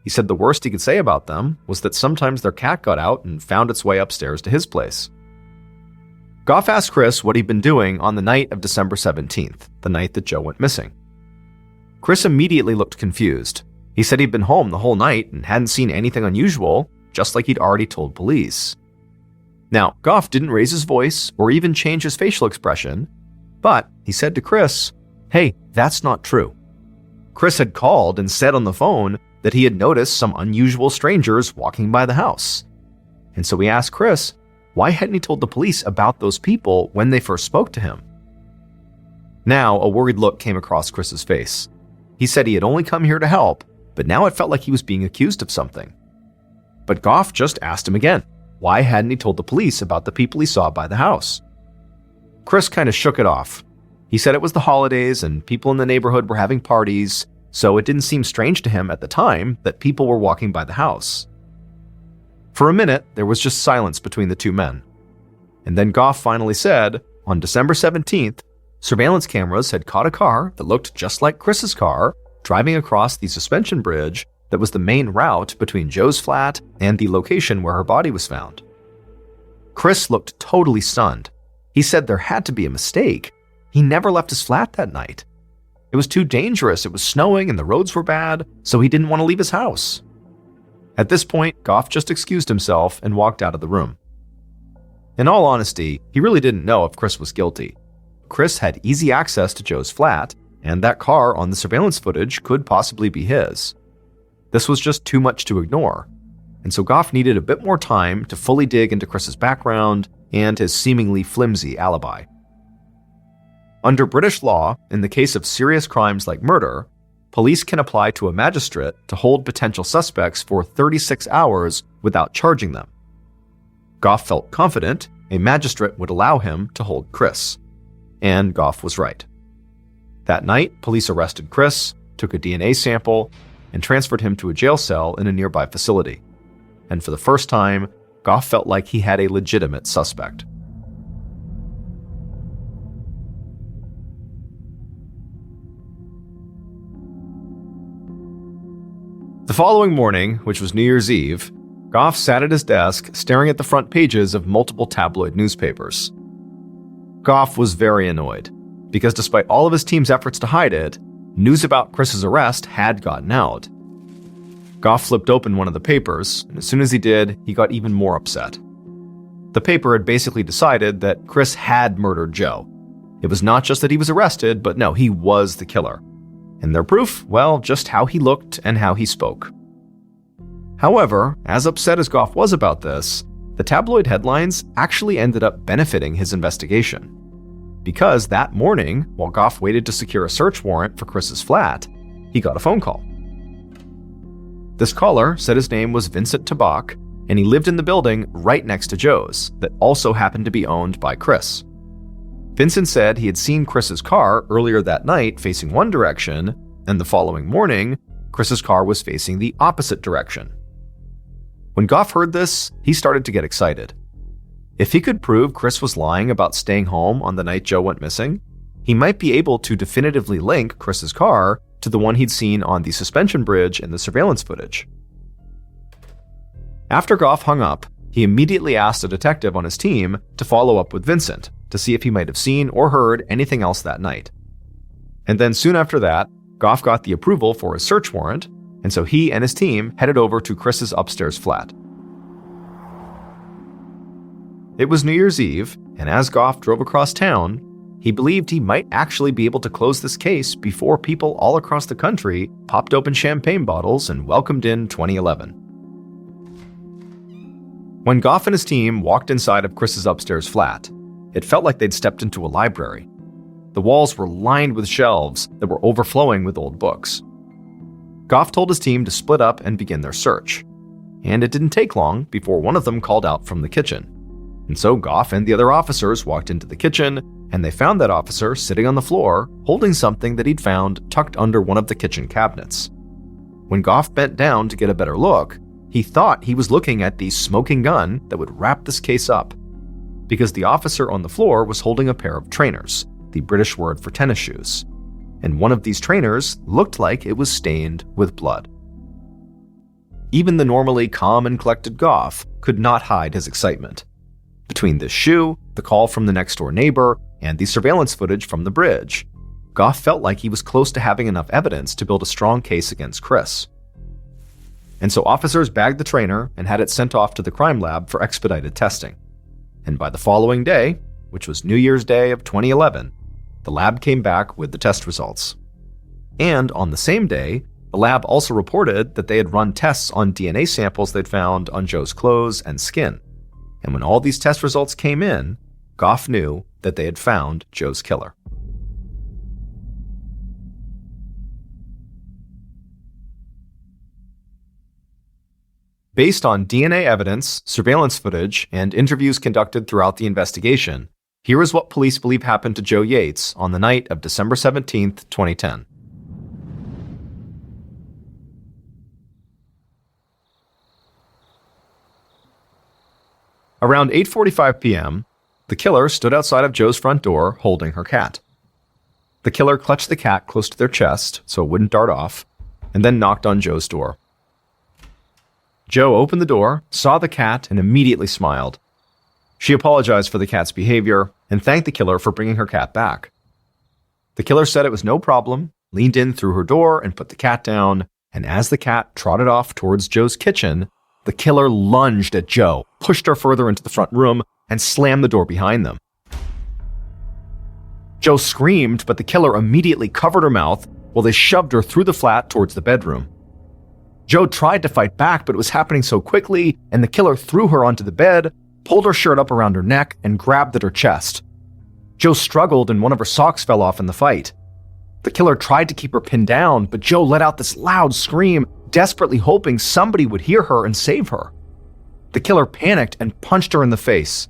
He said the worst he could say about them was that sometimes their cat got out and found its way upstairs to his place. Goff asked Chris what he'd been doing on the night of December 17th, the night that Jo went missing. Chris immediately looked confused. He said he'd been home the whole night and hadn't seen anything unusual, just like he'd already told police. Now, Goff didn't raise his voice or even change his facial expression, but he said to Chris, "Hey, that's not true." Chris had called and said on the phone that he had noticed some unusual strangers walking by the house. And so he asked Chris, why hadn't he told the police about those people when they first spoke to him? Now, a worried look came across Chris's face. He said he had only come here to help, but now it felt like he was being accused of something. But Goff just asked him again, why hadn't he told the police about the people he saw by the house? Chris kind of shook it off. He said it was the holidays and people in the neighborhood were having parties, so it didn't seem strange to him at the time that people were walking by the house. For a minute, there was just silence between the two men. And then Goff finally said, on December 17th, surveillance cameras had caught a car that looked just like Chris's car driving across the suspension bridge that was the main route between Jo's flat and the location where her body was found. Chris looked totally stunned. He said there had to be a mistake. He never left his flat that night. It was too dangerous, it was snowing and the roads were bad, so he didn't want to leave his house. At this point, Goff just excused himself and walked out of the room. In all honesty, he really didn't know if Chris was guilty. Chris had easy access to Jo's flat, and that car on the surveillance footage could possibly be his. This was just too much to ignore, and so Goff needed a bit more time to fully dig into Chris's background and his seemingly flimsy alibi. Under British law, in the case of serious crimes like murder, police can apply to a magistrate to hold potential suspects for 36 hours without charging them. Goff felt confident a magistrate would allow him to hold Chris. And Goff was right. That night, police arrested Chris, took a DNA sample, and transferred him to a jail cell in a nearby facility. And for the first time, Goff felt like he had a legitimate suspect. The following morning, which was New Year's Eve, Goff sat at his desk staring at the front pages of multiple tabloid newspapers. Goff was very annoyed, because despite all of his team's efforts to hide it, news about Chris's arrest had gotten out. Goff flipped open one of the papers, and as soon as he did, he got even more upset. The paper had basically decided that Chris had murdered Joe. It was not just that he was arrested, but no, he was the killer. And their proof? Well, just how he looked and how he spoke. However, as upset as Goff was about this, the tabloid headlines actually ended up benefiting his investigation. Because that morning, while Goff waited to secure a search warrant for Chris's flat, he got a phone call. This caller said his name was Vincent Tabak, and he lived in the building right next to Joe's that also happened to be owned by Chris. Vincent said he had seen Chris's car earlier that night facing one direction, and the following morning, Chris's car was facing the opposite direction. When Goff heard this, he started to get excited. If he could prove Chris was lying about staying home on the night Joe went missing, he might be able to definitively link Chris's car to the one he'd seen on the suspension bridge in the surveillance footage. After Goff hung up, he immediately asked a detective on his team to follow up with Vincent to see if he might have seen or heard anything else that night. And then soon after that, Goff got the approval for his search warrant, and so he and his team headed over to Chris's upstairs flat. It was New Year's Eve, and as Goff drove across town, he believed he might actually be able to close this case before people all across the country popped open champagne bottles and welcomed in 2011. When Goff and his team walked inside of Chris's upstairs flat, it felt like they'd stepped into a library. The walls were lined with shelves that were overflowing with old books. Goff told his team to split up and begin their search, and it didn't take long before one of them called out from the kitchen. And so Goff and the other officers walked into the kitchen, and they found that officer sitting on the floor holding something that he'd found tucked under one of the kitchen cabinets. When Goff bent down to get a better look, he thought he was looking at the smoking gun that would wrap this case up, because the officer on the floor was holding a pair of trainers, the British word for tennis shoes, and one of these trainers looked like it was stained with blood. Even the normally calm and collected Goff could not hide his excitement. Between this shoe, the call from the next-door neighbor, and the surveillance footage from the bridge, Goff felt like he was close to having enough evidence to build a strong case against Chris. And so officers bagged the trainer and had it sent off to the crime lab for expedited testing. And by the following day, which was New Year's Day of 2011, the lab came back with the test results. And on the same day, the lab also reported that they had run tests on DNA samples they'd found on Joe's clothes and skin. And when all these test results came in, Goff knew that they had found Joe's killer. Based on DNA evidence, surveillance footage, and interviews conducted throughout the investigation, here is what police believe happened to Joe Yates on the night of December 17, 2010. Around 8:45 p.m., the killer stood outside of Joe's front door holding her cat. The killer clutched the cat close to their chest so it wouldn't dart off, and then knocked on Joe's door. Joe opened the door, saw the cat, and immediately smiled. She apologized for the cat's behavior and thanked the killer for bringing her cat back. The killer said it was no problem, leaned in through her door and put the cat down, and as the cat trotted off towards Joe's kitchen, the killer lunged at Joe, pushed her further into the front room, and slammed the door behind them. Joe screamed, but the killer immediately covered her mouth while they shoved her through the flat towards the bedroom. Joe tried to fight back, but it was happening so quickly, and the killer threw her onto the bed, pulled her shirt up around her neck, and grabbed at her chest. Joe struggled, and one of her socks fell off in the fight. The killer tried to keep her pinned down, but Joe let out this loud scream, desperately hoping somebody would hear her and save her. The killer panicked and punched her in the face.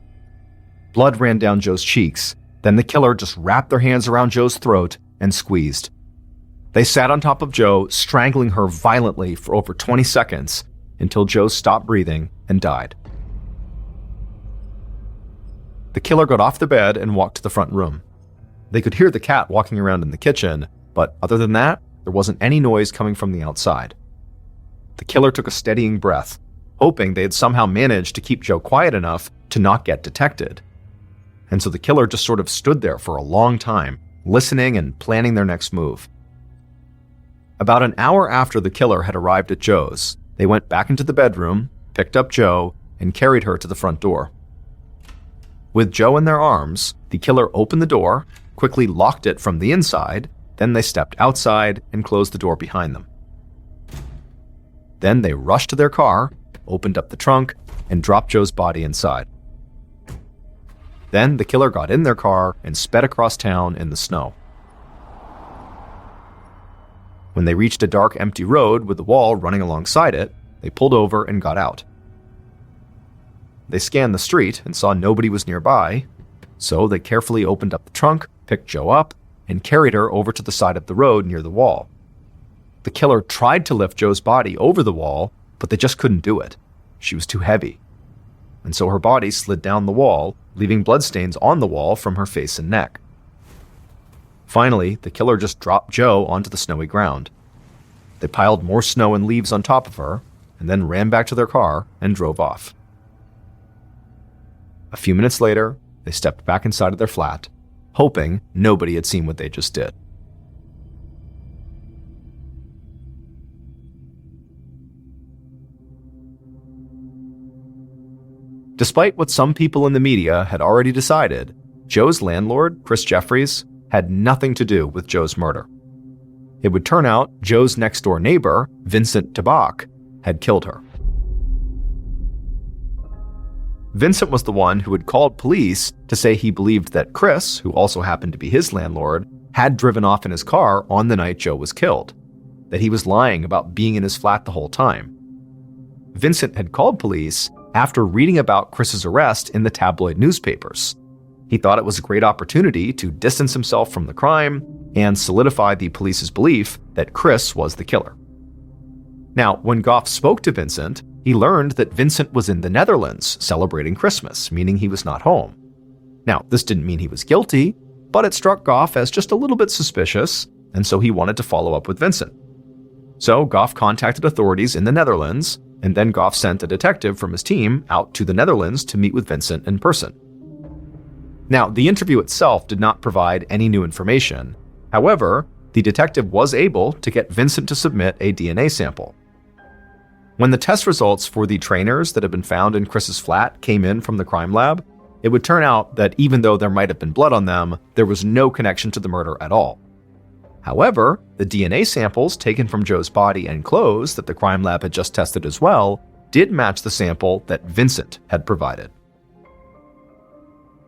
Blood ran down Joe's cheeks. Then the killer just wrapped their hands around Joe's throat and squeezed. They sat on top of Joe, strangling her violently for over 20 seconds until Joe stopped breathing and died. The killer got off the bed and walked to the front room. They could hear the cat walking around in the kitchen, but other than that, there wasn't any noise coming from the outside. The killer took a steadying breath, hoping they had somehow managed to keep Joe quiet enough to not get detected. and so the killer just sort of stood there for a long time, listening and planning their next move. About an hour after the killer had arrived at Joe's, they went back into the bedroom, picked up Joe, and carried her to the front door. With Joe in their arms, the killer opened the door, quickly locked it from the inside, then they stepped outside and closed the door behind them. Then they rushed to their car, opened up the trunk, and dropped Joe's body inside. Then the killer got in their car and sped across town in the snow. When they reached a dark, empty road with a wall running alongside it, they pulled over and got out. They scanned the street and saw nobody was nearby, so they carefully opened up the trunk, picked Joe up, and carried her over to the side of the road near the wall. The killer tried to lift Joe's body over the wall, but they just couldn't do it. She was too heavy. And so her body slid down the wall, leaving bloodstains on the wall from her face and neck. Finally, the killer just dropped Joe onto the snowy ground. They piled more snow and leaves on top of her, and then ran back to their car and drove off. A few minutes later, they stepped back inside of their flat, hoping nobody had seen what they just did. Despite what some people in the media had already decided, Joe's landlord, Chris Jeffries, had nothing to do with Joe's murder. It would turn out Joe's next-door neighbor, Vincent Tabak, had killed her. Vincent was the one who had called police to say he believed that Chris, who also happened to be his landlord, had driven off in his car on the night Joe was killed, that he was lying about being in his flat the whole time. Vincent had called police after reading about Chris's arrest in the tabloid newspapers. He thought it was a great opportunity to distance himself from the crime and solidify the police's belief that Chris was the killer. Now, when Goff spoke to Vincent, he learned that Vincent was in the Netherlands celebrating Christmas, meaning he was not home. Now, this didn't mean he was guilty, but it struck Goff as just a little bit suspicious, and so he wanted to follow up with Vincent. So Goff contacted authorities in the Netherlands, and then Goff sent a detective from his team out to the Netherlands to meet with Vincent in person. Now, the interview itself did not provide any new information. However, the detective was able to get Vincent to submit a DNA sample. When the test results for the trainers that had been found in Chris's flat came in from the crime lab, it would turn out that even though there might have been blood on them, there was no connection to the murder at all. However, the DNA samples taken from Joe's body and clothes that the crime lab had just tested as well did match the sample that Vincent had provided.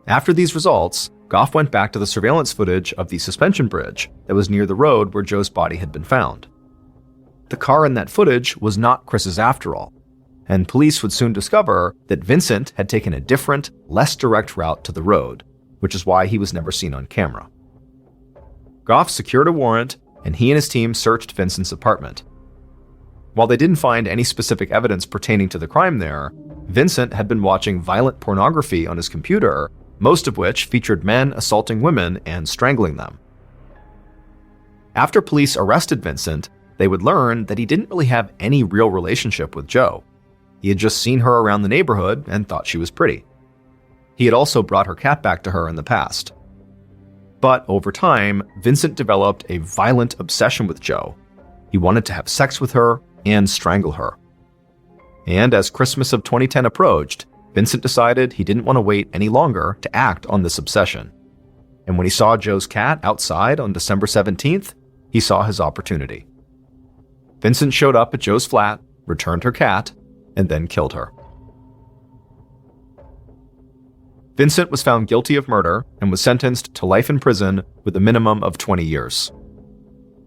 After these results, Goff went back to the surveillance footage of the suspension bridge that was near the road where Joe's body had been found. The car in that footage was not Chris's after all, and police would soon discover that Vincent had taken a different, less direct route to the road, which is why he was never seen on camera. Goff secured a warrant, and he and his team searched Vincent's apartment. While they didn't find any specific evidence pertaining to the crime there, Vincent had been watching violent pornography on his computer, most of which featured men assaulting women and strangling them. After police arrested Vincent, they would learn that he didn't really have any real relationship with Joe. He had just seen her around the neighborhood and thought she was pretty. He had also brought her cat back to her in the past. But over time, Vincent developed a violent obsession with Joe. He wanted to have sex with her and strangle her. And as Christmas of 2010 approached, Vincent decided he didn't want to wait any longer to act on this obsession. And when he saw Joe's cat outside on December 17th, he saw his opportunity. Vincent showed up at Joe's flat, returned her cat, and then killed her. Vincent was found guilty of murder and was sentenced to life in prison with a minimum of 20 years.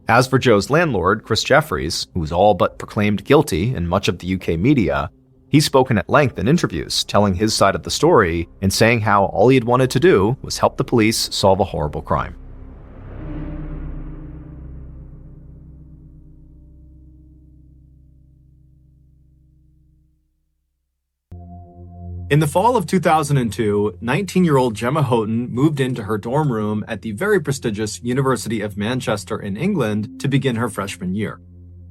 As for Joe's landlord, Chris Jeffries, who was all but proclaimed guilty in much of the UK media, he's spoken at length in interviews, telling his side of the story and saying how all he had wanted to do was help the police solve a horrible crime. In the fall of 2002, 19-year-old Gemma Houghton moved into her dorm room at the very prestigious University of Manchester in England to begin her freshman year.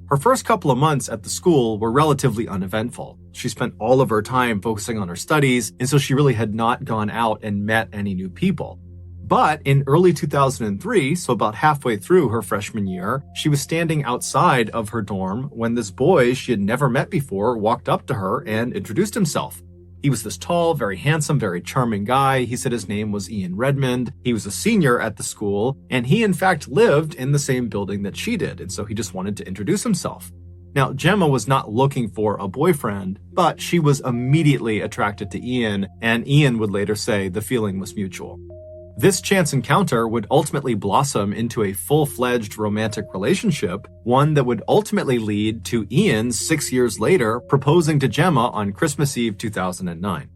Her first couple of months at the school were relatively uneventful. She spent all of her time focusing on her studies, and so she really had not gone out and met any new people. But in early 2003, so about halfway through her freshman year, she was standing outside of her dorm when this boy she had never met before walked up to her and introduced himself. He was this tall, very handsome, very charming guy. He said his name was Ian Redmond. He was a senior at the school, and he in fact lived in the same building that she did, and so he just wanted to introduce himself. Now, Gemma was not looking for a boyfriend, but she was immediately attracted to Ian, and Ian would later say the feeling was mutual. This chance encounter would ultimately blossom into a full-fledged romantic relationship, one that would ultimately lead to Ian 6 years later proposing to Gemma on Christmas Eve 2009.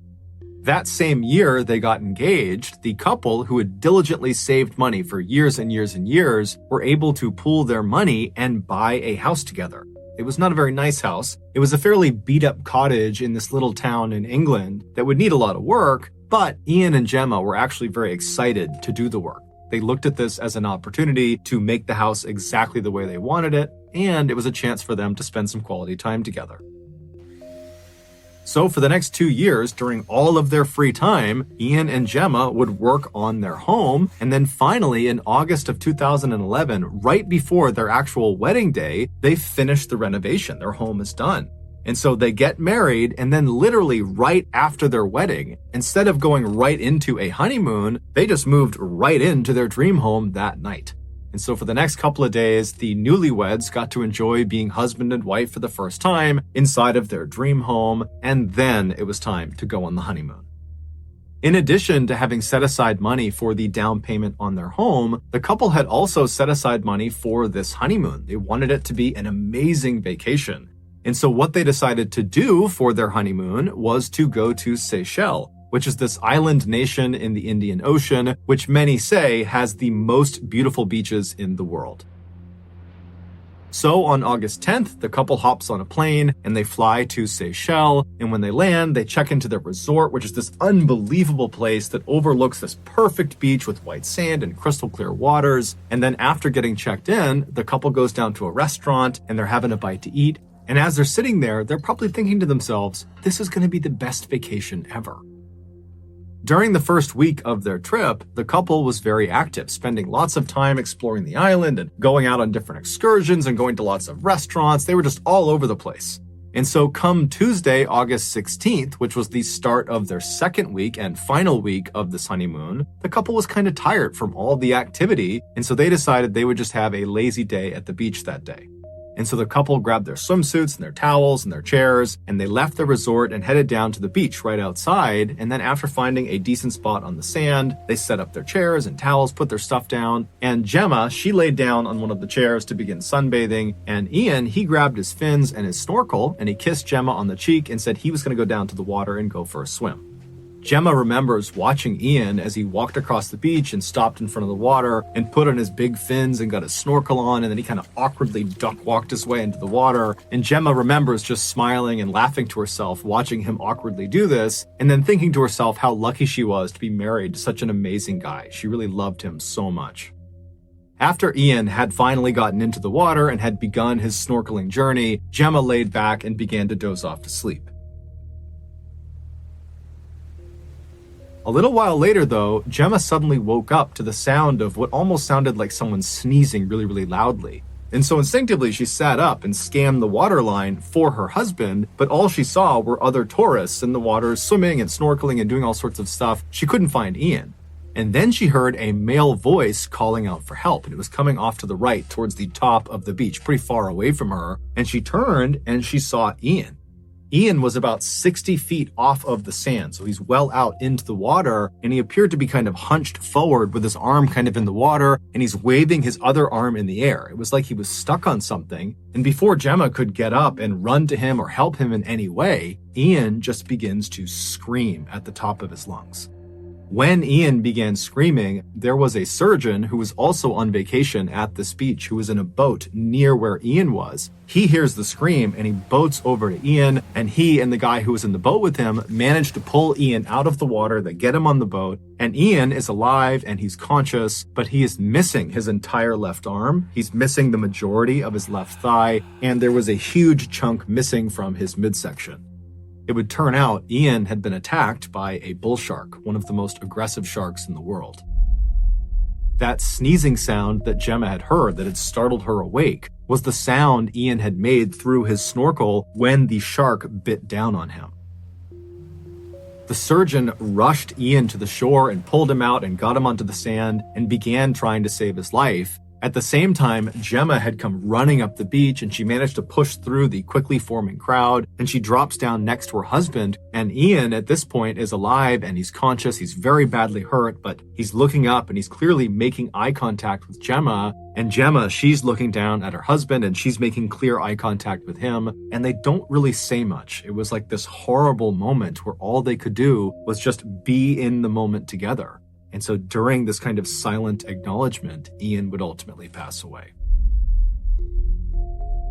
That same year they got engaged, the couple who had diligently saved money for years and years and years were able to pool their money and buy a house together. It was not a very nice house. It was a fairly beat-up cottage in this little town in England that would need a lot of work, but Ian and Gemma were actually very excited to do the work. They looked at this as an opportunity to make the house exactly the way they wanted it, and it was a chance for them to spend some quality time together. So for the next 2 years, during all of their free time, Ian and Gemma would work on their home, and then finally in August of 2011, right before their actual wedding day, they finished the renovation. Their home is done. And so they get married, and then literally right after their wedding, instead of going right into a honeymoon, they just moved right into their dream home that night. And so for the next couple of days, the newlyweds got to enjoy being husband and wife for the first time inside of their dream home, and then it was time to go on the honeymoon. In addition to having set aside money for the down payment on their home, the couple had also set aside money for this honeymoon. They wanted it to be an amazing vacation. And so what they decided to do for their honeymoon was to go to Seychelles, which is this island nation in the Indian Ocean, which many say has the most beautiful beaches in the world. So on August 10th, the couple hops on a plane and they fly to Seychelles. And when they land, they check into their resort, which is this unbelievable place that overlooks this perfect beach with white sand and crystal clear waters. And then after getting checked in, the couple goes down to a restaurant and they're having a bite to eat. And as they're sitting there, they're probably thinking to themselves, this is going to be the best vacation ever. During the first week of their trip, the couple was very active, spending lots of time exploring the island and going out on different excursions and going to lots of restaurants. They were just all over the place. And so come Tuesday, August 16th, which was the start of their second week and final week of this honeymoon, the couple was kind of tired from all the activity. And so they decided they would just have a lazy day at the beach that day. And so the couple grabbed their swimsuits and their towels and their chairs, and they left the resort and headed down to the beach right outside. And then after finding a decent spot on the sand, they set up their chairs and towels, put their stuff down. And Gemma, she laid down on one of the chairs to begin sunbathing. And Ian, he grabbed his fins and his snorkel, and he kissed Gemma on the cheek and said he was going to go down to the water and go for a swim. Gemma remembers watching Ian as he walked across the beach and stopped in front of the water and put on his big fins and got his snorkel on, and then he kind of awkwardly duck walked his way into the water. And Gemma remembers just smiling and laughing to herself watching him awkwardly do this, and then thinking to herself how lucky she was to be married to such an amazing guy. She really loved him so much. After Ian had finally gotten into the water and had begun his snorkeling journey, Gemma laid back and began to doze off to sleep. A little while later, though, Gemma suddenly woke up to the sound of what almost sounded like someone sneezing really, really loudly. And so instinctively, she sat up and scanned the waterline for her husband, but all she saw were other tourists in the water swimming and snorkeling and doing all sorts of stuff. She couldn't find Ian. And then she heard a male voice calling out for help, and it was coming off to the right towards the top of the beach, pretty far away from her. And she turned and she saw Ian. Ian was about 60 feet off of the sand, so he's well out into the water, and he appeared to be kind of hunched forward with his arm kind of in the water, and he's waving his other arm in the air. It was like he was stuck on something, and before Gemma could get up and run to him or help him in any way, Ian just begins to scream at the top of his lungs. When Ian began screaming, there was a surgeon who was also on vacation at this beach who was in a boat near where Ian was. He hears the scream and he boats over to Ian, and he and the guy who was in the boat with him managed to pull Ian out of the water. They get him on the boat, and Ian is alive and he's conscious, but he is missing his entire left arm. He's missing the majority of his left thigh, and there was a huge chunk missing from his midsection. It would turn out Ian had been attacked by a bull shark, one of the most aggressive sharks in the world. That sneezing sound that Gemma had heard that had startled her awake was the sound Ian had made through his snorkel when the shark bit down on him. The surgeon rushed Ian to the shore and pulled him out and got him onto the sand and began trying to save his life. At the same time, Gemma had come running up the beach and she managed to push through the quickly forming crowd, and she drops down next to her husband. And Ian at this point is alive and he's conscious. He's very badly hurt, but he's looking up and he's clearly making eye contact with Gemma. And Gemma, she's looking down at her husband and she's making clear eye contact with him. And they don't really say much. It was like this horrible moment where all they could do was just be in the moment together. And so during this kind of silent acknowledgement, Ian would ultimately pass away.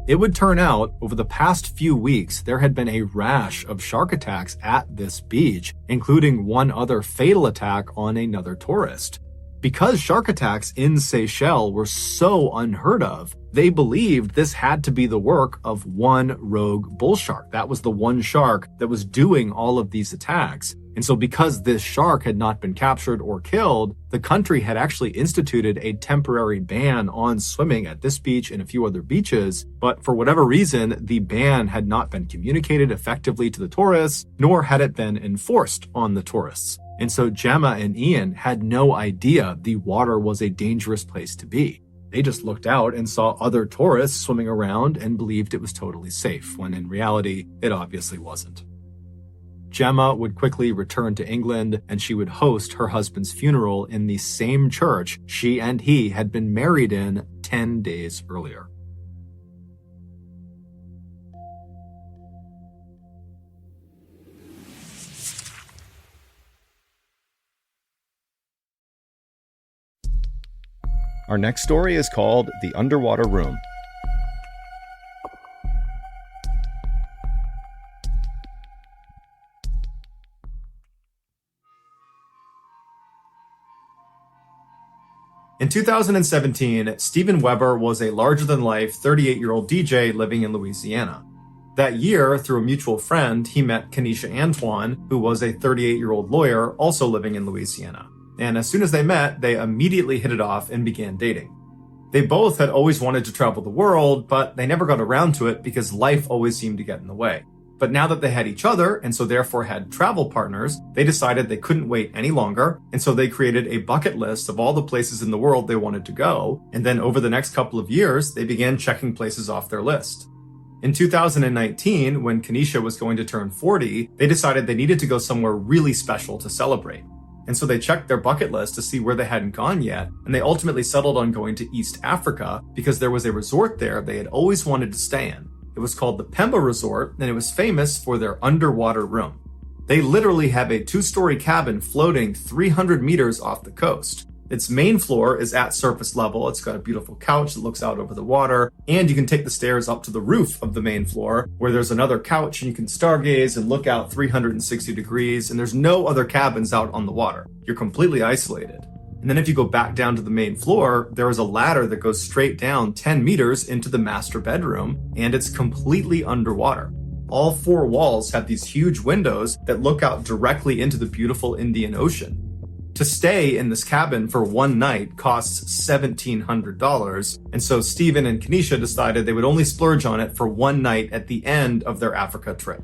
It would turn out, over the past few weeks, there had been a rash of shark attacks at this beach, including one other fatal attack on another tourist. Because shark attacks in Seychelles were so unheard of, they believed this had to be the work of one rogue bull shark. That was the one shark that was doing all of these attacks. And so because this shark had not been captured or killed, the country had actually instituted a temporary ban on swimming at this beach and a few other beaches. But for whatever reason, the ban had not been communicated effectively to the tourists, nor had it been enforced on the tourists. And so Gemma and Ian had no idea the water was a dangerous place to be. They just looked out and saw other tourists swimming around and believed it was totally safe, when in reality, it obviously wasn't. Gemma would quickly return to England, and she would host her husband's funeral in the same church she and he had been married in 10 days earlier. Our next story is called The Underwater Room. In 2017, Steven Weber was a larger-than-life 38-year-old DJ living in Louisiana. That year, through a mutual friend, he met Kenesha Antoine, who was a 38-year-old lawyer also living in Louisiana. And as soon as they met, they immediately hit it off and began dating. They both had always wanted to travel the world, but they never got around to it because life always seemed to get in the way. But now that they had each other, and so therefore had travel partners, they decided they couldn't wait any longer, and so they created a bucket list of all the places in the world they wanted to go, and then over the next couple of years, they began checking places off their list. In 2019, when Kenesha was going to turn 40, they decided they needed to go somewhere really special to celebrate. And so they checked their bucket list to see where they hadn't gone yet, and they ultimately settled on going to East Africa because there was a resort there they had always wanted to stay in. It was called the Pemba Resort, and it was famous for their underwater room. They literally have a 2-story cabin floating 300 meters off the coast. Its main floor is at surface level. It's got a beautiful couch that looks out over the water, and you can take the stairs up to the roof of the main floor where there's another couch and you can stargaze and look out 360 degrees, and there's no other cabins out on the water. You're completely isolated. And then if you go back down to the main floor, there is a ladder that goes straight down 10 meters into the master bedroom, and it's completely underwater. All 4 walls have these huge windows that look out directly into the beautiful Indian Ocean. To stay in this cabin for one night costs $1,700, and so Steven and Kenesha decided they would only splurge on it for one night at the end of their Africa trip.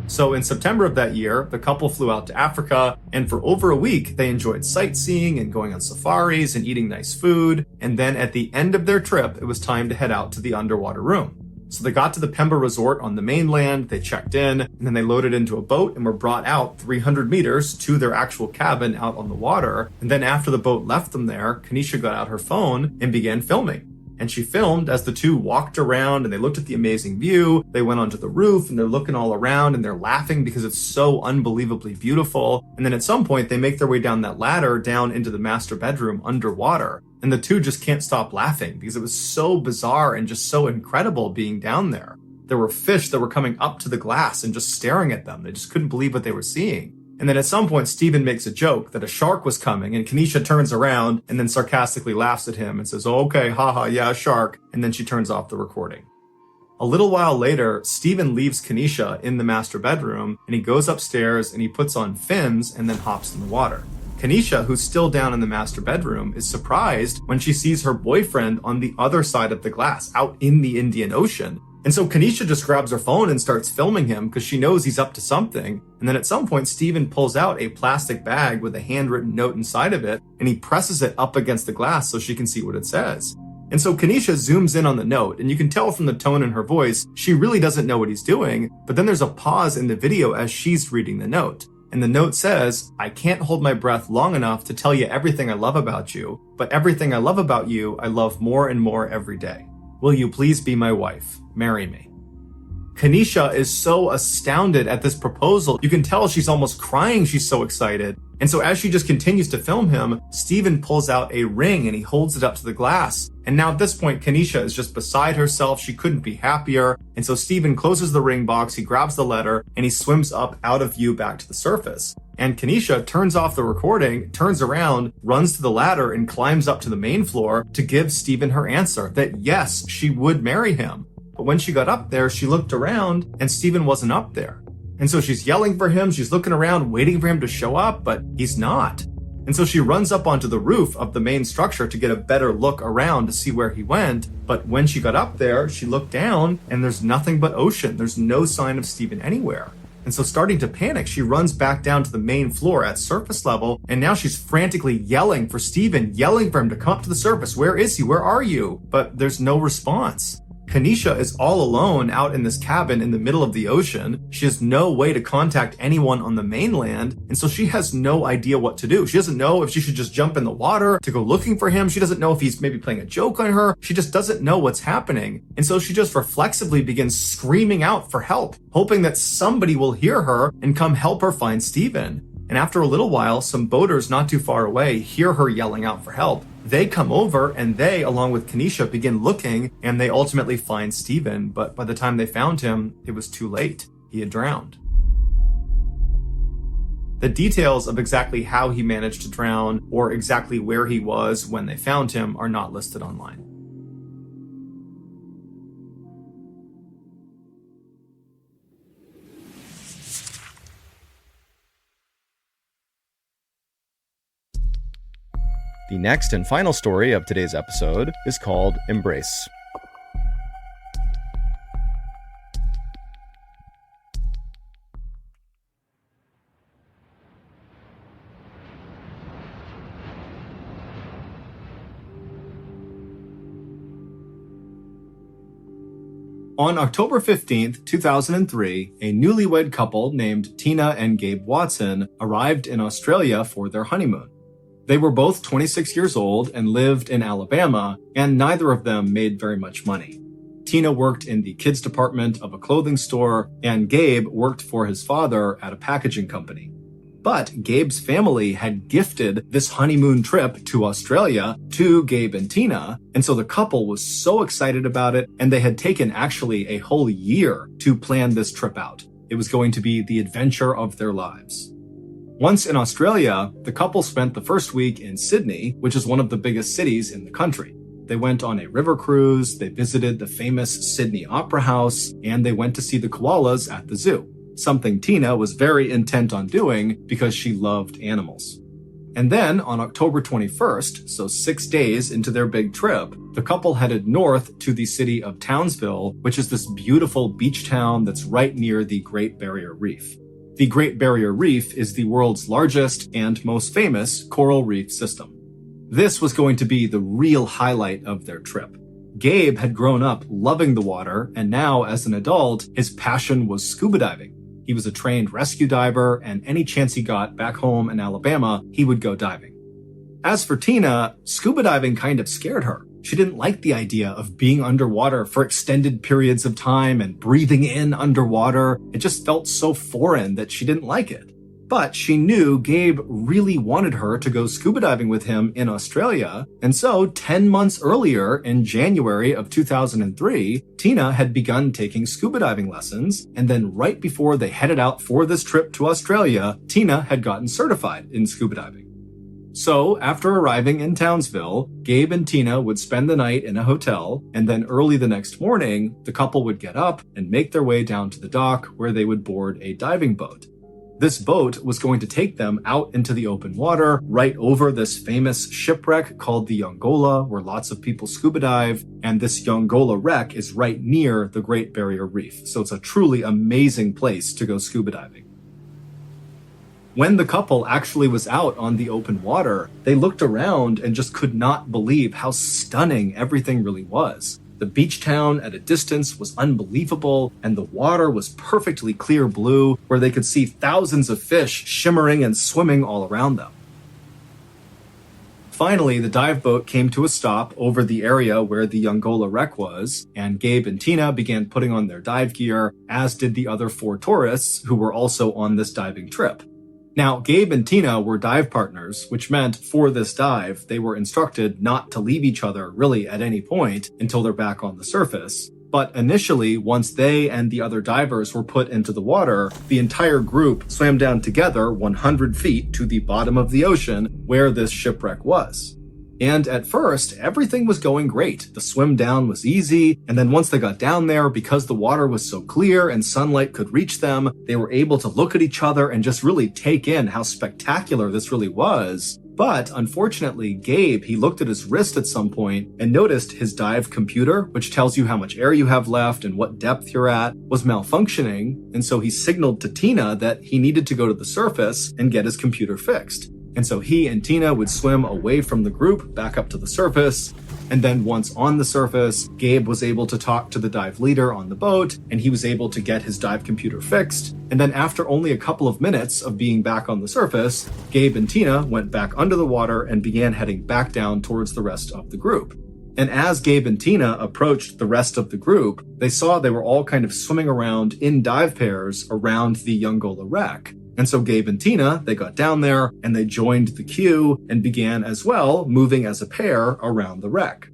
So in September of that year, the couple flew out to Africa, and for over a week, they enjoyed sightseeing and going on safaris and eating nice food. And then at the end of their trip, it was time to head out to the underwater room. So they got to the Pemba Resort on the mainland, they checked in, and then they loaded into a boat and were brought out 300 meters to their actual cabin out on the water. And then after the boat left them there, Kenesha got out her phone and began filming. And she filmed as the two walked around and they looked at the amazing view. They went onto the roof and they're looking all around and they're laughing because it's so unbelievably beautiful. And then at some point they make their way down that ladder down into the master bedroom underwater. And the two just can't stop laughing because it was so bizarre and just so incredible being down there. There were fish that were coming up to the glass and just staring at them. They just couldn't believe what they were seeing. And then at some point, Stephen makes a joke that a shark was coming, and Kenesha turns around and then sarcastically laughs at him and says, "Oh, okay, haha, yeah, a shark." And then she turns off the recording. A little while later, Stephen leaves Kenesha in the master bedroom, and he goes upstairs and he puts on fins and then hops in the water. Kenesha, who's still down in the master bedroom, is surprised when she sees her boyfriend on the other side of the glass, out in the Indian Ocean. And so Kenesha just grabs her phone and starts filming him because she knows he's up to something. And then at some point, Stephen pulls out a plastic bag with a handwritten note inside of it, and he presses it up against the glass so she can see what it says. And so Kenesha zooms in on the note, and you can tell from the tone in her voice, she really doesn't know what he's doing, but then there's a pause in the video as she's reading the note. And the note says, "I can't hold my breath long enough to tell you everything I love about you, but everything I love about you, I love more and more every day. Will you please be my wife? Marry me." Kenesha is so astounded at this proposal. You can tell she's almost crying. She's so excited. And so as she just continues to film him, Stephen pulls out a ring and he holds it up to the glass. And now at this point, Kenesha is just beside herself. She couldn't be happier. And so Stephen closes the ring box, he grabs the letter, and he swims up out of view back to the surface. And Kenesha turns off the recording, turns around, runs to the ladder, and climbs up to the main floor to give Stephen her answer that yes, she would marry him. But when she got up there, she looked around and Stephen wasn't up there. And so she's yelling for him, she's looking around, waiting for him to show up, but he's not. And so she runs up onto the roof of the main structure to get a better look around to see where he went. But when she got up there, she looked down and there's nothing but ocean. There's no sign of Stephen anywhere. And so starting to panic, she runs back down to the main floor at surface level. And now she's frantically yelling for Stephen, yelling for him to come up to the surface. Where is he? Where are you? But there's no response. Kenesha is all alone out in this cabin in the middle of the ocean. She has no way to contact anyone on the mainland, and so she has no idea what to do. She doesn't know if she should just jump in the water to go looking for him. She doesn't know if he's maybe playing a joke on her. She just doesn't know what's happening. And so she just reflexively begins screaming out for help, hoping that somebody will hear her and come help her find Stephen. And after a little while, some boaters not too far away hear her yelling out for help. They come over and they, along with Kenesha, begin looking and they ultimately find Stephen. But by the time they found him, it was too late. He had drowned. The details of exactly how he managed to drown or exactly where he was when they found him are not listed online. The next and final story of today's episode is called Embrace. On October 15th, 2003, a newlywed couple named Tina and Gabe Watson arrived in Australia for their honeymoon. They were both 26 years old and lived in Alabama, and neither of them made very much money. Tina worked in the kids department of a clothing store, and Gabe worked for his father at a packaging company. But Gabe's family had gifted this honeymoon trip to Australia to Gabe and Tina, and so the couple was so excited about it, and they had taken actually a whole year to plan this trip out. It was going to be the adventure of their lives. Once in Australia, the couple spent the first week in Sydney, which is one of the biggest cities in the country. They went on a river cruise, they visited the famous Sydney Opera House, and they went to see the koalas at the zoo, something Tina was very intent on doing because she loved animals. And then on October 21st, so 6 days into their big trip, the couple headed north to the city of Townsville, which is this beautiful beach town that's right near the Great Barrier Reef. The Great Barrier Reef is the world's largest and most famous coral reef system. This was going to be the real highlight of their trip. Gabe had grown up loving the water, and now as an adult, his passion was scuba diving. He was a trained rescue diver, and any chance he got back home in Alabama, he would go diving. As for Tina, scuba diving kind of scared her. She didn't like the idea of being underwater for extended periods of time and breathing in underwater. It just felt so foreign that she didn't like it. But she knew Gabe really wanted her to go scuba diving with him in Australia, and so 10 months earlier, in January of 2003, Tina had begun taking scuba diving lessons, and then right before they headed out for this trip to Australia, Tina had gotten certified in scuba diving. So, after arriving in Townsville, Gabe and Tina would spend the night in a hotel, and then early the next morning, the couple would get up and make their way down to the dock where they would board a diving boat. This boat was going to take them out into the open water, right over this famous shipwreck called the Yongola, where lots of people scuba dive, and this Yongola wreck is right near the Great Barrier Reef, so it's a truly amazing place to go scuba diving. When the couple actually was out on the open water, they looked around and just could not believe how stunning everything really was. The beach town at a distance was unbelievable, and the water was perfectly clear blue, where they could see thousands of fish shimmering and swimming all around them. Finally, the dive boat came to a stop over the area where the Yongola wreck was, and Gabe and Tina began putting on their dive gear, as did the other 4 tourists who were also on this diving trip. Now, Gabe and Tina were dive partners, which meant for this dive, they were instructed not to leave each other really at any point until they're back on the surface. But initially, once they and the other divers were put into the water, the entire group swam down together 100 feet to the bottom of the ocean where this shipwreck was. And at first, everything was going great. The swim down was easy, and then once they got down there, because the water was so clear and sunlight could reach them, they were able to look at each other and just really take in how spectacular this really was. But unfortunately, Gabe, he looked at his wrist at some point and noticed his dive computer, which tells you how much air you have left and what depth you're at, was malfunctioning, and so he signaled to Tina that he needed to go to the surface and get his computer fixed. And so he and Tina would swim away from the group back up to the surface. And then once on the surface, Gabe was able to talk to the dive leader on the boat, and he was able to get his dive computer fixed. And then after only a couple of minutes of being back on the surface, Gabe and Tina went back under the water and began heading back down towards the rest of the group. And as Gabe and Tina approached the rest of the group, they saw they were all kind of swimming around in dive pairs around the Yongola wreck. And so Gabe and Tina, they got down there and they joined the queue and began as well moving as a pair around the wreck.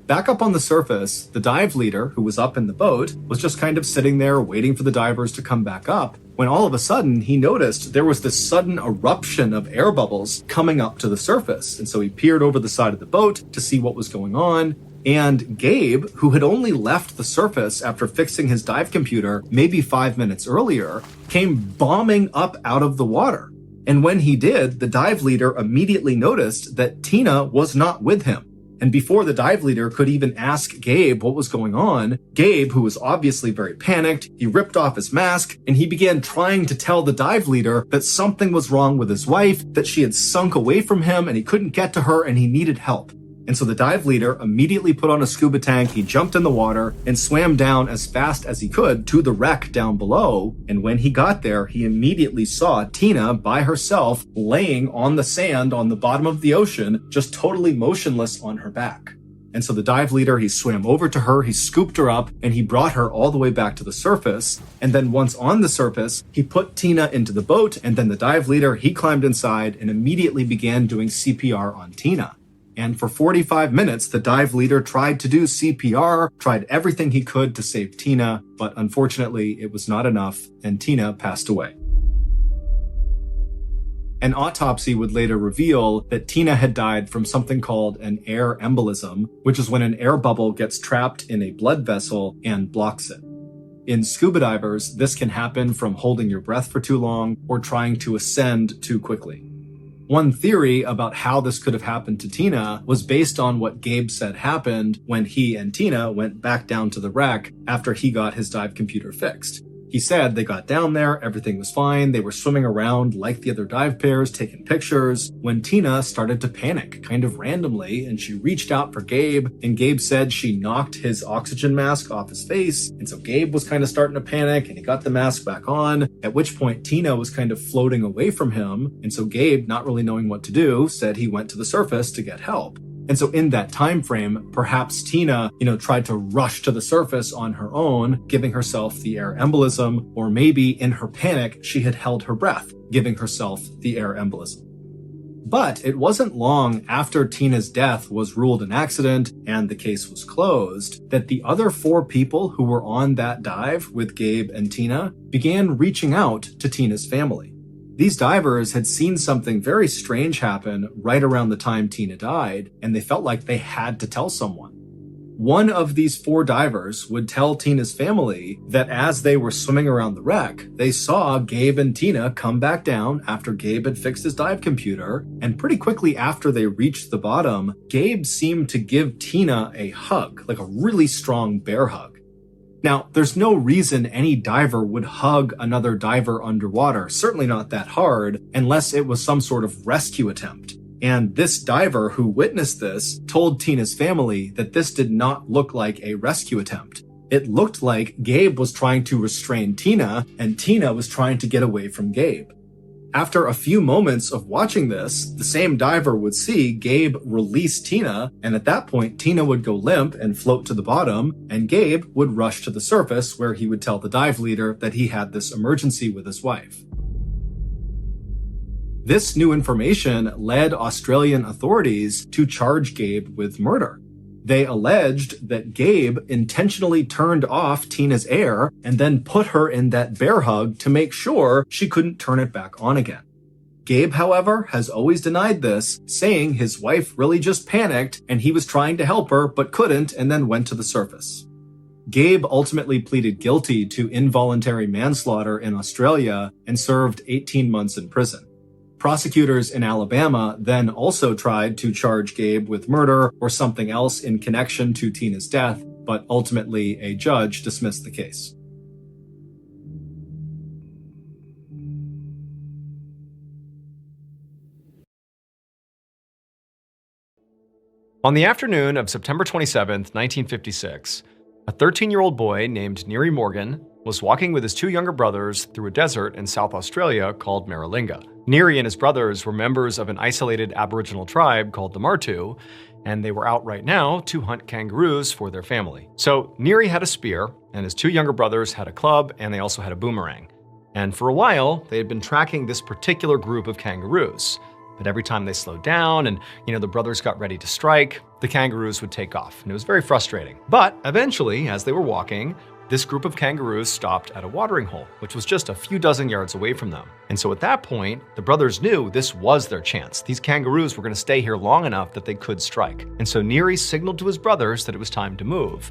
Back up on the surface, the dive leader, who was up in the boat, was just kind of sitting there waiting for the divers to come back up, when all of a sudden he noticed there was this sudden eruption of air bubbles coming up to the surface. And so he peered over the side of the boat to see what was going on. And Gabe, who had only left the surface after fixing his dive computer maybe 5 minutes earlier, came bombing up out of the water. And when he did, the dive leader immediately noticed that Tina was not with him. And before the dive leader could even ask Gabe what was going on, Gabe, who was obviously very panicked, he ripped off his mask and he began trying to tell the dive leader that something was wrong with his wife, that she had sunk away from him and he couldn't get to her and he needed help. And so the dive leader immediately put on a scuba tank, he jumped in the water and swam down as fast as he could to the wreck down below. And when he got there, he immediately saw Tina by herself laying on the sand on the bottom of the ocean, just totally motionless on her back. And so the dive leader, he swam over to her, he scooped her up, and he brought her all the way back to the surface. And then once on the surface, he put Tina into the boat, and then the dive leader, he climbed inside and immediately began doing CPR on Tina. And for 45 minutes, the dive leader tried to do CPR, tried everything he could to save Tina, but unfortunately, it was not enough, and Tina passed away. An autopsy would later reveal that Tina had died from something called an air embolism, which is when an air bubble gets trapped in a blood vessel and blocks it. In scuba divers, this can happen from holding your breath for too long or trying to ascend too quickly. One theory about how this could have happened to Tina was based on what Gabe said happened when he and Tina went back down to the wreck after he got his dive computer fixed. He He said they got down there, everything was fine, they were swimming around like the other dive pairs, taking pictures, when Tina started to panic, kind of randomly, and she reached out for Gabe, and Gabe said she knocked his oxygen mask off his face, and so Gabe was kind of starting to panic, and he got the mask back on, at which point Tina was kind of floating away from him, and so Gabe, not really knowing what to do, said he went to the surface to get help. And so in that time frame, perhaps Tina, tried to rush to the surface on her own, giving herself the air embolism, or maybe in her panic, she had held her breath, giving herself the air embolism. But it wasn't long after Tina's death was ruled an accident and the case was closed that the other 4 people who were on that dive with Gabe and Tina began reaching out to Tina's family. These divers had seen something very strange happen right around the time Tina died, and they felt like they had to tell someone. One of these 4 divers would tell Tina's family that as they were swimming around the wreck, they saw Gabe and Tina come back down after Gabe had fixed his dive computer, and pretty quickly after they reached the bottom, Gabe seemed to give Tina a hug, like a really strong bear hug. Now, there's no reason any diver would hug another diver underwater, certainly not that hard, unless it was some sort of rescue attempt. And this diver who witnessed this told Tina's family that this did not look like a rescue attempt. It looked like Gabe was trying to restrain Tina, and Tina was trying to get away from Gabe. After a few moments of watching this, the same diver would see Gabe release Tina, and at that point, Tina would go limp and float to the bottom, and Gabe would rush to the surface where he would tell the dive leader that he had this emergency with his wife. This new information led Australian authorities to charge Gabe with murder. They alleged that Gabe intentionally turned off Tina's air and then put her in that bear hug to make sure she couldn't turn it back on again. Gabe, however, has always denied this, saying his wife really just panicked and he was trying to help her but couldn't and then went to the surface. Gabe ultimately pleaded guilty to involuntary manslaughter in Australia and served 18 months in prison. Prosecutors in Alabama then also tried to charge Gabe with murder or something else in connection to Tina's death, but ultimately a judge dismissed the case. On the afternoon of September 27, 1956, a 13-year-old boy named Neary Morgan was walking with his 2 younger brothers through a desert in South Australia called Maralinga. Neary and his brothers were members of an isolated Aboriginal tribe called the Martu, and they were out right now to hunt kangaroos for their family. So Neary had a spear, and his 2 younger brothers had a club, and they also had a boomerang. And for a while, they had been tracking this particular group of kangaroos. But every time they slowed down and, the brothers got ready to strike, the kangaroos would take off, and it was very frustrating. But eventually, as they were walking, this group of kangaroos stopped at a watering hole, which was just a few dozen yards away from them. And so at that point, the brothers knew this was their chance. These kangaroos were going to stay here long enough that they could strike. And so Neary signaled to his brothers that it was time to move.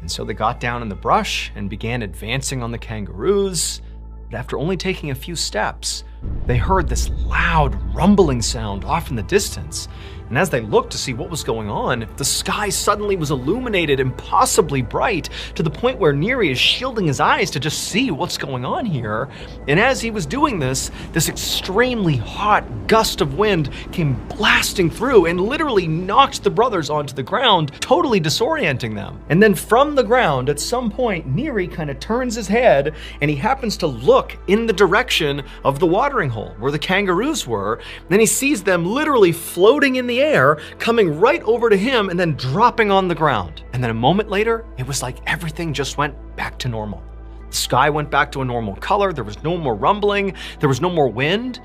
And so they got down in the brush and began advancing on the kangaroos. But after only taking a few steps, they heard this loud rumbling sound off in the distance. And as they looked to see what was going on, the sky suddenly was illuminated impossibly bright to the point where Neary is shielding his eyes to just see what's going on here. And as he was doing this extremely hot gust of wind came blasting through and literally knocked the brothers onto the ground, totally disorienting them. And then from the ground, at some point, Neary kind of turns his head and he happens to look in the direction of the watering hole where the kangaroos were. And then he sees them literally floating in the air, coming right over to him and then dropping on the ground. And then a moment later, it was like everything just went back to normal. The sky went back to a normal color. There was no more rumbling. There was no more wind.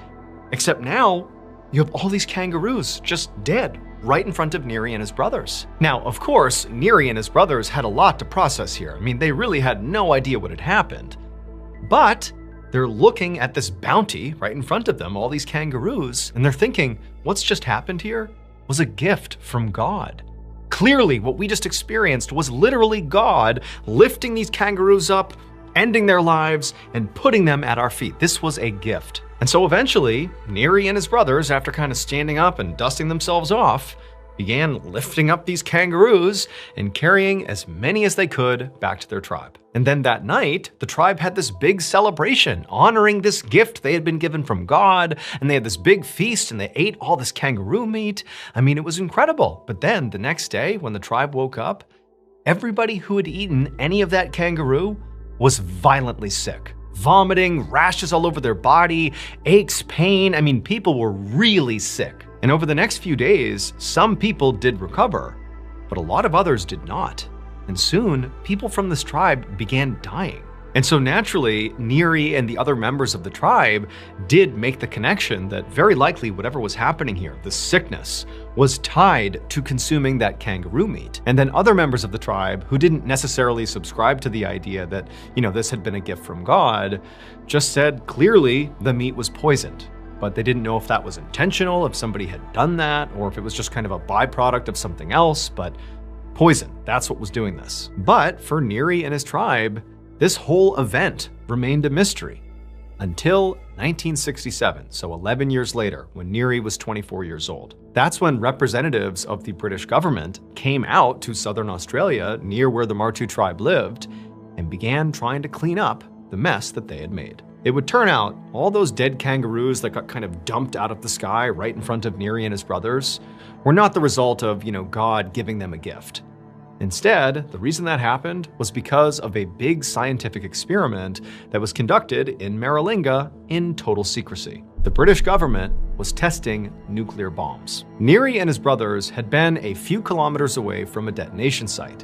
Except now, you have all these kangaroos just dead right in front of Neary and his brothers. Now, of course, Neary and his brothers had a lot to process here. I mean, they really had no idea what had happened. But they're looking at this bounty right in front of them, all these kangaroos, and they're thinking, what's just happened here was a gift from God. Clearly, what we just experienced was literally God lifting these kangaroos up, ending their lives, and putting them at our feet. This was a gift. And so eventually, Neary and his brothers, after kind of standing up and dusting themselves off, began lifting up these kangaroos and carrying as many as they could back to their tribe. And then that night, the tribe had this big celebration honoring this gift they had been given from God, and they had this big feast and they ate all this kangaroo meat. I mean, it was incredible. But then the next day, when the tribe woke up, everybody who had eaten any of that kangaroo was violently sick. Vomiting, rashes all over their body, aches, pain. I mean, people were really sick. And over the next few days, some people did recover, but a lot of others did not. And soon, people from this tribe began dying. And so naturally, Neri and the other members of the tribe did make the connection that very likely whatever was happening here, the sickness, was tied to consuming that kangaroo meat. And then other members of the tribe who didn't necessarily subscribe to the idea that, this had been a gift from God, just said clearly the meat was poisoned. But they didn't know if that was intentional, if somebody had done that, or if it was just kind of a byproduct of something else, but poison, that's what was doing this. But for Neri and his tribe, this whole event remained a mystery until 1967, so 11 years later, when Neri was 24 years old. That's when representatives of the British government came out to southern Australia, near where the Martu tribe lived, and began trying to clean up the mess that they had made. It would turn out all those dead kangaroos that got kind of dumped out of the sky right in front of Neri and his brothers were not the result of, God giving them a gift. Instead, the reason that happened was because of a big scientific experiment that was conducted in Maralinga in total secrecy. The British government was testing nuclear bombs. Neri and his brothers had been a few kilometers away from a detonation site,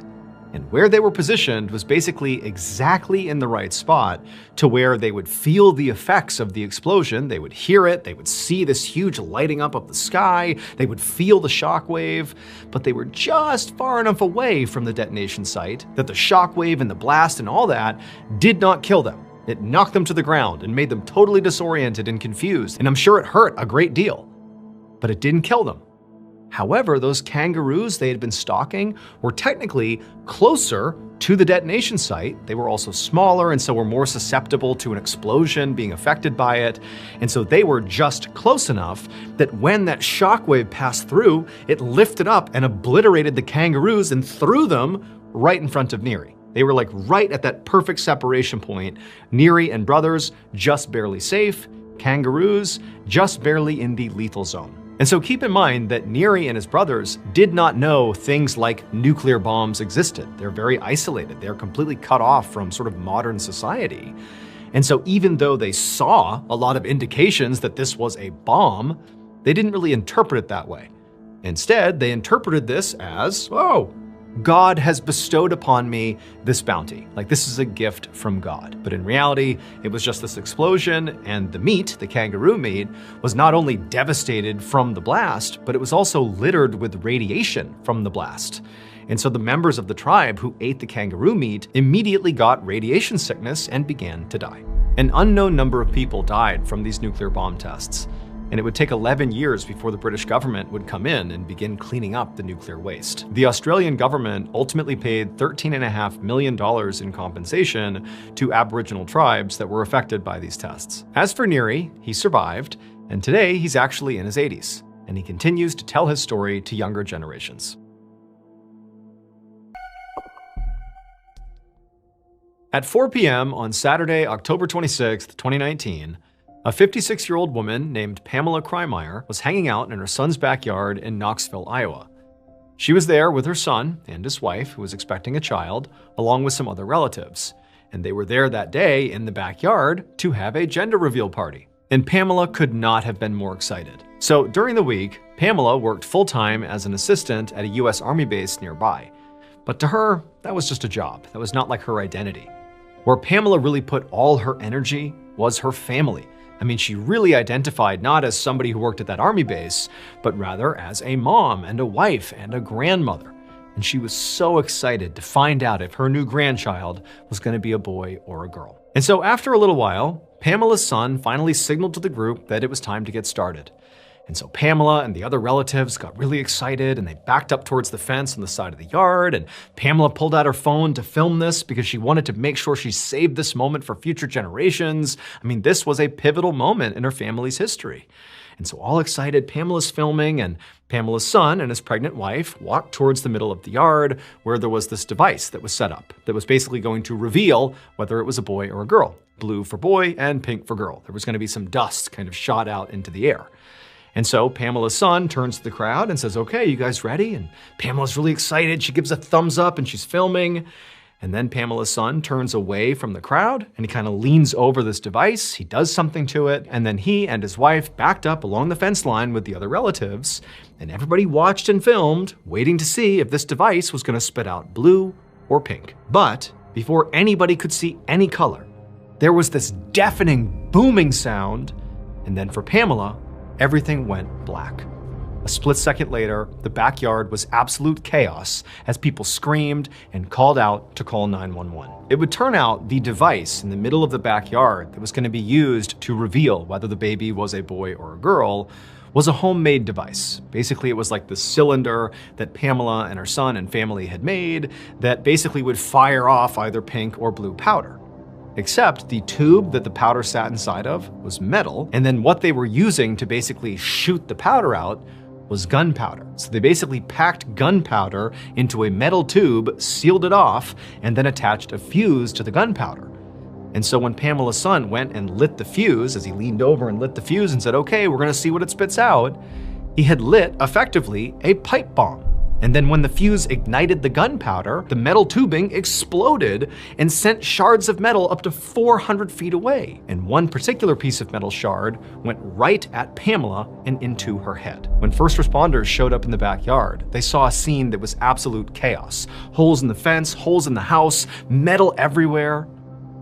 and where they were positioned was basically exactly in the right spot to where they would feel the effects of the explosion, they would hear it, they would see this huge lighting up of the sky, they would feel the shockwave, but they were just far enough away from the detonation site that the shockwave and the blast and all that did not kill them. It knocked them to the ground and made them totally disoriented and confused, and I'm sure it hurt a great deal, but it didn't kill them. However, those kangaroos they had been stalking were technically closer to the detonation site. They were also smaller and so were more susceptible to an explosion being affected by it. And so they were just close enough that when that shockwave passed through, it lifted up and obliterated the kangaroos and threw them right in front of Neri. They were like right at that perfect separation point. Neri and brothers just barely safe, kangaroos just barely in the lethal zone. And so keep in mind that Neri and his brothers did not know things like nuclear bombs existed. They're very isolated. They're completely cut off from sort of modern society. And so even though they saw a lot of indications that this was a bomb, they didn't really interpret it that way. Instead, they interpreted this as, God has bestowed upon me this bounty. Like this is a gift from God. But in reality, it was just this explosion, and the meat, the kangaroo meat, was not only devastated from the blast, but it was also littered with radiation from the blast. And so the members of the tribe who ate the kangaroo meat immediately got radiation sickness and began to die. An unknown number of people died from these nuclear bomb tests, and it would take 11 years before the British government would come in and begin cleaning up the nuclear waste. The Australian government ultimately paid $13.5 million in compensation to Aboriginal tribes that were affected by these tests. As for Neri, he survived, and today he's actually in his 80s, and he continues to tell his story to younger generations. At 4 p.m. on Saturday, October 26, 2019, a 56-year-old woman named Pamela Krymeyer was hanging out in her son's backyard in Knoxville, Iowa. She was there with her son and his wife, who was expecting a child, along with some other relatives. And they were there that day in the backyard to have a gender reveal party. And Pamela could not have been more excited. So during the week, Pamela worked full-time as an assistant at a U.S. Army base nearby. But to her, that was just a job. That was not like her identity. Where Pamela really put all her energy was her family. I mean, she really identified not as somebody who worked at that army base, but rather as a mom and a wife and a grandmother. And she was so excited to find out if her new grandchild was going to be a boy or a girl. And so after a little while, Pamela's son finally signaled to the group that it was time to get started. And so Pamela and the other relatives got really excited and they backed up towards the fence on the side of the yard, and Pamela pulled out her phone to film this because she wanted to make sure she saved this moment for future generations. I mean, this was a pivotal moment in her family's history. And so all excited, Pamela's filming, and Pamela's son and his pregnant wife walked towards the middle of the yard where there was this device that was set up that was basically going to reveal whether it was a boy or a girl. Blue for boy and pink for girl. There was going to be some dust kind of shot out into the air. And so Pamela's son turns to the crowd and says, "Okay, you guys ready?" And Pamela's really excited. She gives a thumbs up and she's filming. And then Pamela's son turns away from the crowd and he kind of leans over this device. He does something to it. And then he and his wife backed up along the fence line with the other relatives. And everybody watched and filmed, waiting to see if this device was going to spit out blue or pink. But before anybody could see any color, there was this deafening booming sound. And then for Pamela, everything went black. A split second later, the backyard was absolute chaos as people screamed and called out to call 911. It would turn out the device in the middle of the backyard that was going to be used to reveal whether the baby was a boy or a girl was a homemade device. Basically, it was like the cylinder that Pamela and her son and family had made that basically would fire off either pink or blue powder. Except the tube that the powder sat inside of was metal, and then what they were using to basically shoot the powder out was gunpowder. So they basically packed gunpowder into a metal tube, sealed it off, and then attached a fuse to the gunpowder. And so when Pamela's son went and lit the fuse, as he leaned over and lit the fuse and said, "Okay, we're gonna see what it spits out," he had lit, effectively, a pipe bomb. And then when the fuse ignited the gunpowder, the metal tubing exploded and sent shards of metal up to 400 feet away. And one particular piece of metal shard went right at Pamela and into her head. When first responders showed up in the backyard, they saw a scene that was absolute chaos. Holes in the fence, holes in the house, metal everywhere,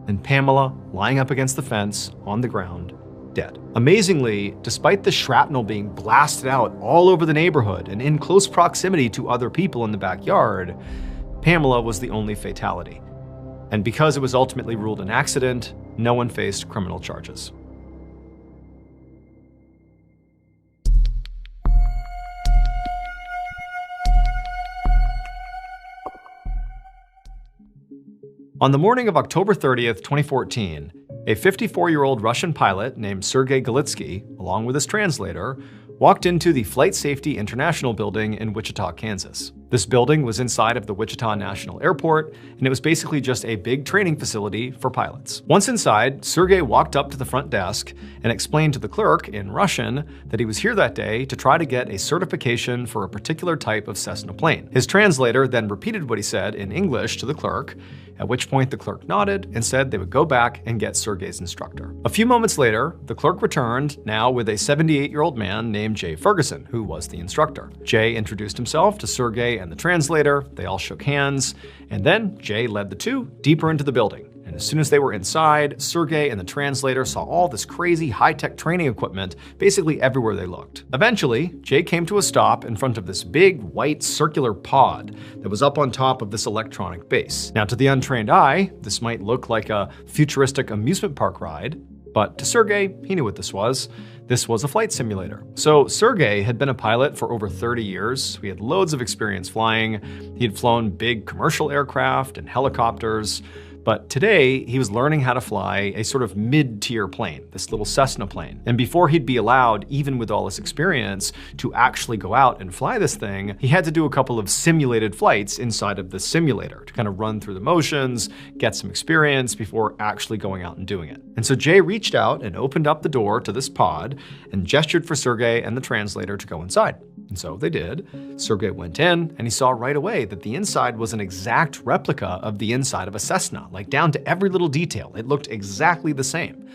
and Pamela lying up against the fence on the ground, dead. Amazingly, despite the shrapnel being blasted out all over the neighborhood and in close proximity to other people in the backyard, Pamela was the only fatality. And because it was ultimately ruled an accident, no one faced criminal charges. On the morning of October 30th, 2014, a 54-year-old Russian pilot named Sergei Galitsky, along with his translator, walked into the Flight Safety International building in Wichita, Kansas. This building was inside of the Wichita National Airport, and it was basically just a big training facility for pilots. Once inside, Sergei walked up to the front desk and explained to the clerk in Russian that he was here that day to try to get a certification for a particular type of Cessna plane. His translator then repeated what he said in English to the clerk, at which point the clerk nodded and said they would go back and get Sergei's instructor. A few moments later, the clerk returned, now with a 78-year-old man named Jay Ferguson, who was the instructor. Jay introduced himself to Sergei and the translator, they all shook hands, and then Jay led the two deeper into the building. And as soon as they were inside, Sergei and the translator saw all this crazy high-tech training equipment basically everywhere they looked. Eventually, Jay came to a stop in front of this big, white, circular pod that was up on top of this electronic base. Now, to the untrained eye, this might look like a futuristic amusement park ride, but to Sergei, he knew what this was. This was a flight simulator. So Sergei had been a pilot for over 30 years. He had loads of experience flying. He had flown big commercial aircraft and helicopters. But today, he was learning how to fly a sort of mid-tier plane, this little Cessna plane. And before he'd be allowed, even with all his experience, to actually go out and fly this thing, he had to do a couple of simulated flights inside of the simulator to kind of run through the motions, get some experience before actually going out and doing it. And so Jay reached out and opened up the door to this pod and gestured for Sergei and the translator to go inside. And so they did. Sergei went in, and he saw right away that the inside was an exact replica of the inside of a Cessna, like down to every little detail. It looked exactly the same.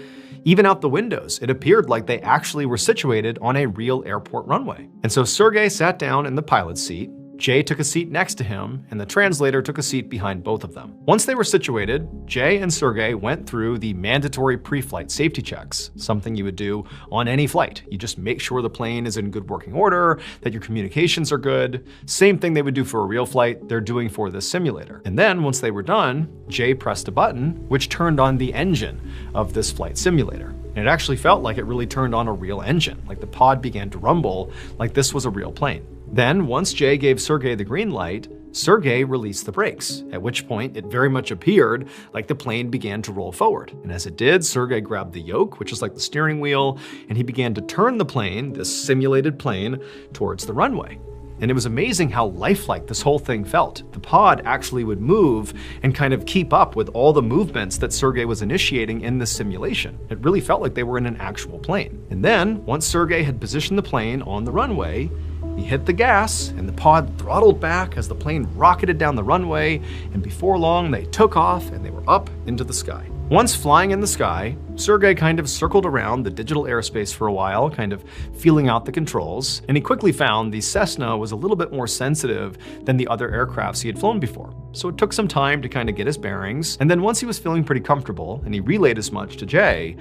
Even out the windows, it appeared like they actually were situated on a real airport runway. And so Sergei sat down in the pilot's seat, Jay took a seat next to him, and the translator took a seat behind both of them. Once they were situated, Jay and Sergei went through the mandatory pre-flight safety checks, something you would do on any flight. You just make sure the plane is in good working order, that your communications are good. Same thing they would do for a real flight, they're doing for this simulator. And then once they were done, Jay pressed a button which turned on the engine of this flight simulator. And it actually felt like it really turned on a real engine, like the pod began to rumble, like this was a real plane. Then, once Jay gave Sergei the green light, Sergei released the brakes, at which point it very much appeared like the plane began to roll forward. And as it did, Sergei grabbed the yoke, which is like the steering wheel, and he began to turn the plane, this simulated plane, towards the runway. And it was amazing how lifelike this whole thing felt. The pod actually would move and kind of keep up with all the movements that Sergei was initiating in this simulation. It really felt like they were in an actual plane. And then, once Sergei had positioned the plane on the runway, he hit the gas, and the pod throttled back as the plane rocketed down the runway, and before long they took off and they were up into the sky. Once flying in the sky, Sergei kind of circled around the digital airspace for a while, kind of feeling out the controls, and he quickly found the Cessna was a little bit more sensitive than the other aircrafts he had flown before. So it took some time to kind of get his bearings, and then once he was feeling pretty comfortable, and he relayed as much to Jay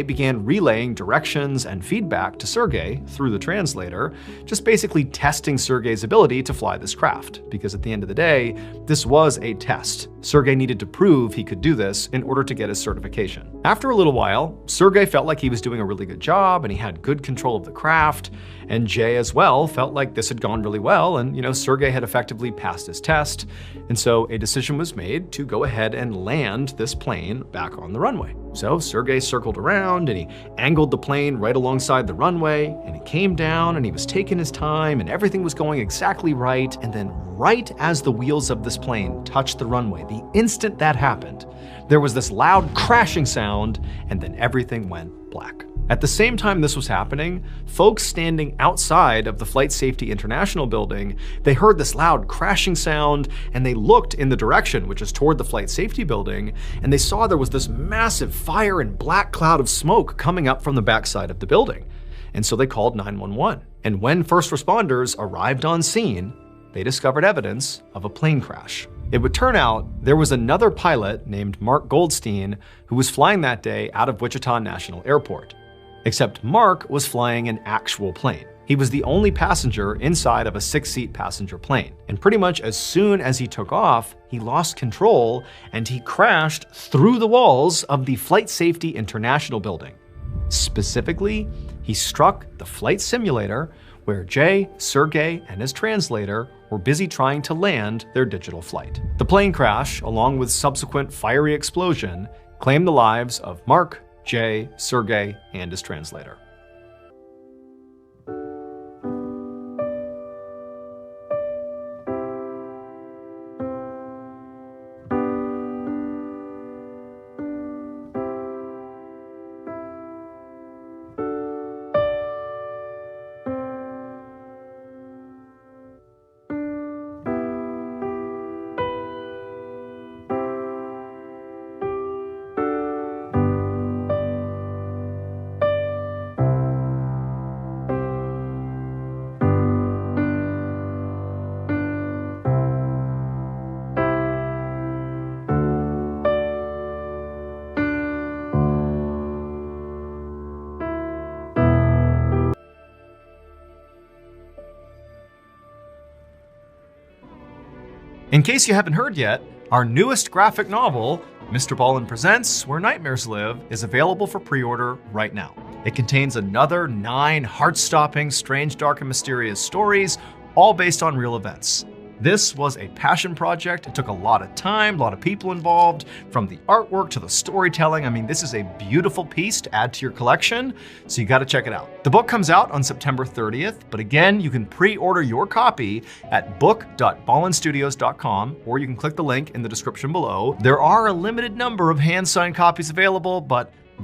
began relaying directions and feedback to Sergei through the translator, just basically testing Sergei's ability to fly this craft. Because at the end of the day, this was a test. Sergei needed to prove he could do this in order to get his certification. After a little while, Sergei felt like he was doing a really good job and he had good control of the craft, and Jay as well felt like this had gone really well and, Sergei had effectively passed his test. And so a decision was made to go ahead and land this plane back on the runway. So Sergei circled around and he angled the plane right alongside the runway, and he came down and he was taking his time and everything was going exactly right. And then right as the wheels of this plane touched the runway, the instant that happened, there was this loud crashing sound, and then everything went black. At the same time this was happening, folks standing outside of the Flight Safety International building, they heard this loud crashing sound, and they looked in the direction, which is toward the Flight Safety building, and they saw there was this massive fire and black cloud of smoke coming up from the backside of the building. And so they called 911. And when first responders arrived on scene, they discovered evidence of a plane crash. It would turn out there was another pilot named Mark Goldstein who was flying that day out of Wichita National Airport. Except Mark was flying an actual plane. He was the only passenger inside of a 6-seat passenger plane. And pretty much as soon as he took off, he lost control and he crashed through the walls of the Flight Safety International building. Specifically, he struck the flight simulator where Jay, Sergei, and his translator were busy trying to land their digital flight. The plane crash, along with subsequent fiery explosion, claimed the lives of Mark, Jay, Sergei, and his translator. In case you haven't heard yet, our newest graphic novel, MrBallen's Presents Where Nightmares Live, is available for pre-order right now. It contains another 9 heart-stopping, strange, dark, and mysterious stories, all based on real events. This was a passion project. It took a lot of time, a lot of people involved, from the artwork to the storytelling. I mean, this is a beautiful piece to add to your collection, so you gotta check it out. The book comes out on September 30th, but again, you can pre-order your copy at book.ballenstudios.com, or you can click the link in the description below. There are a limited number of hand-signed copies available, but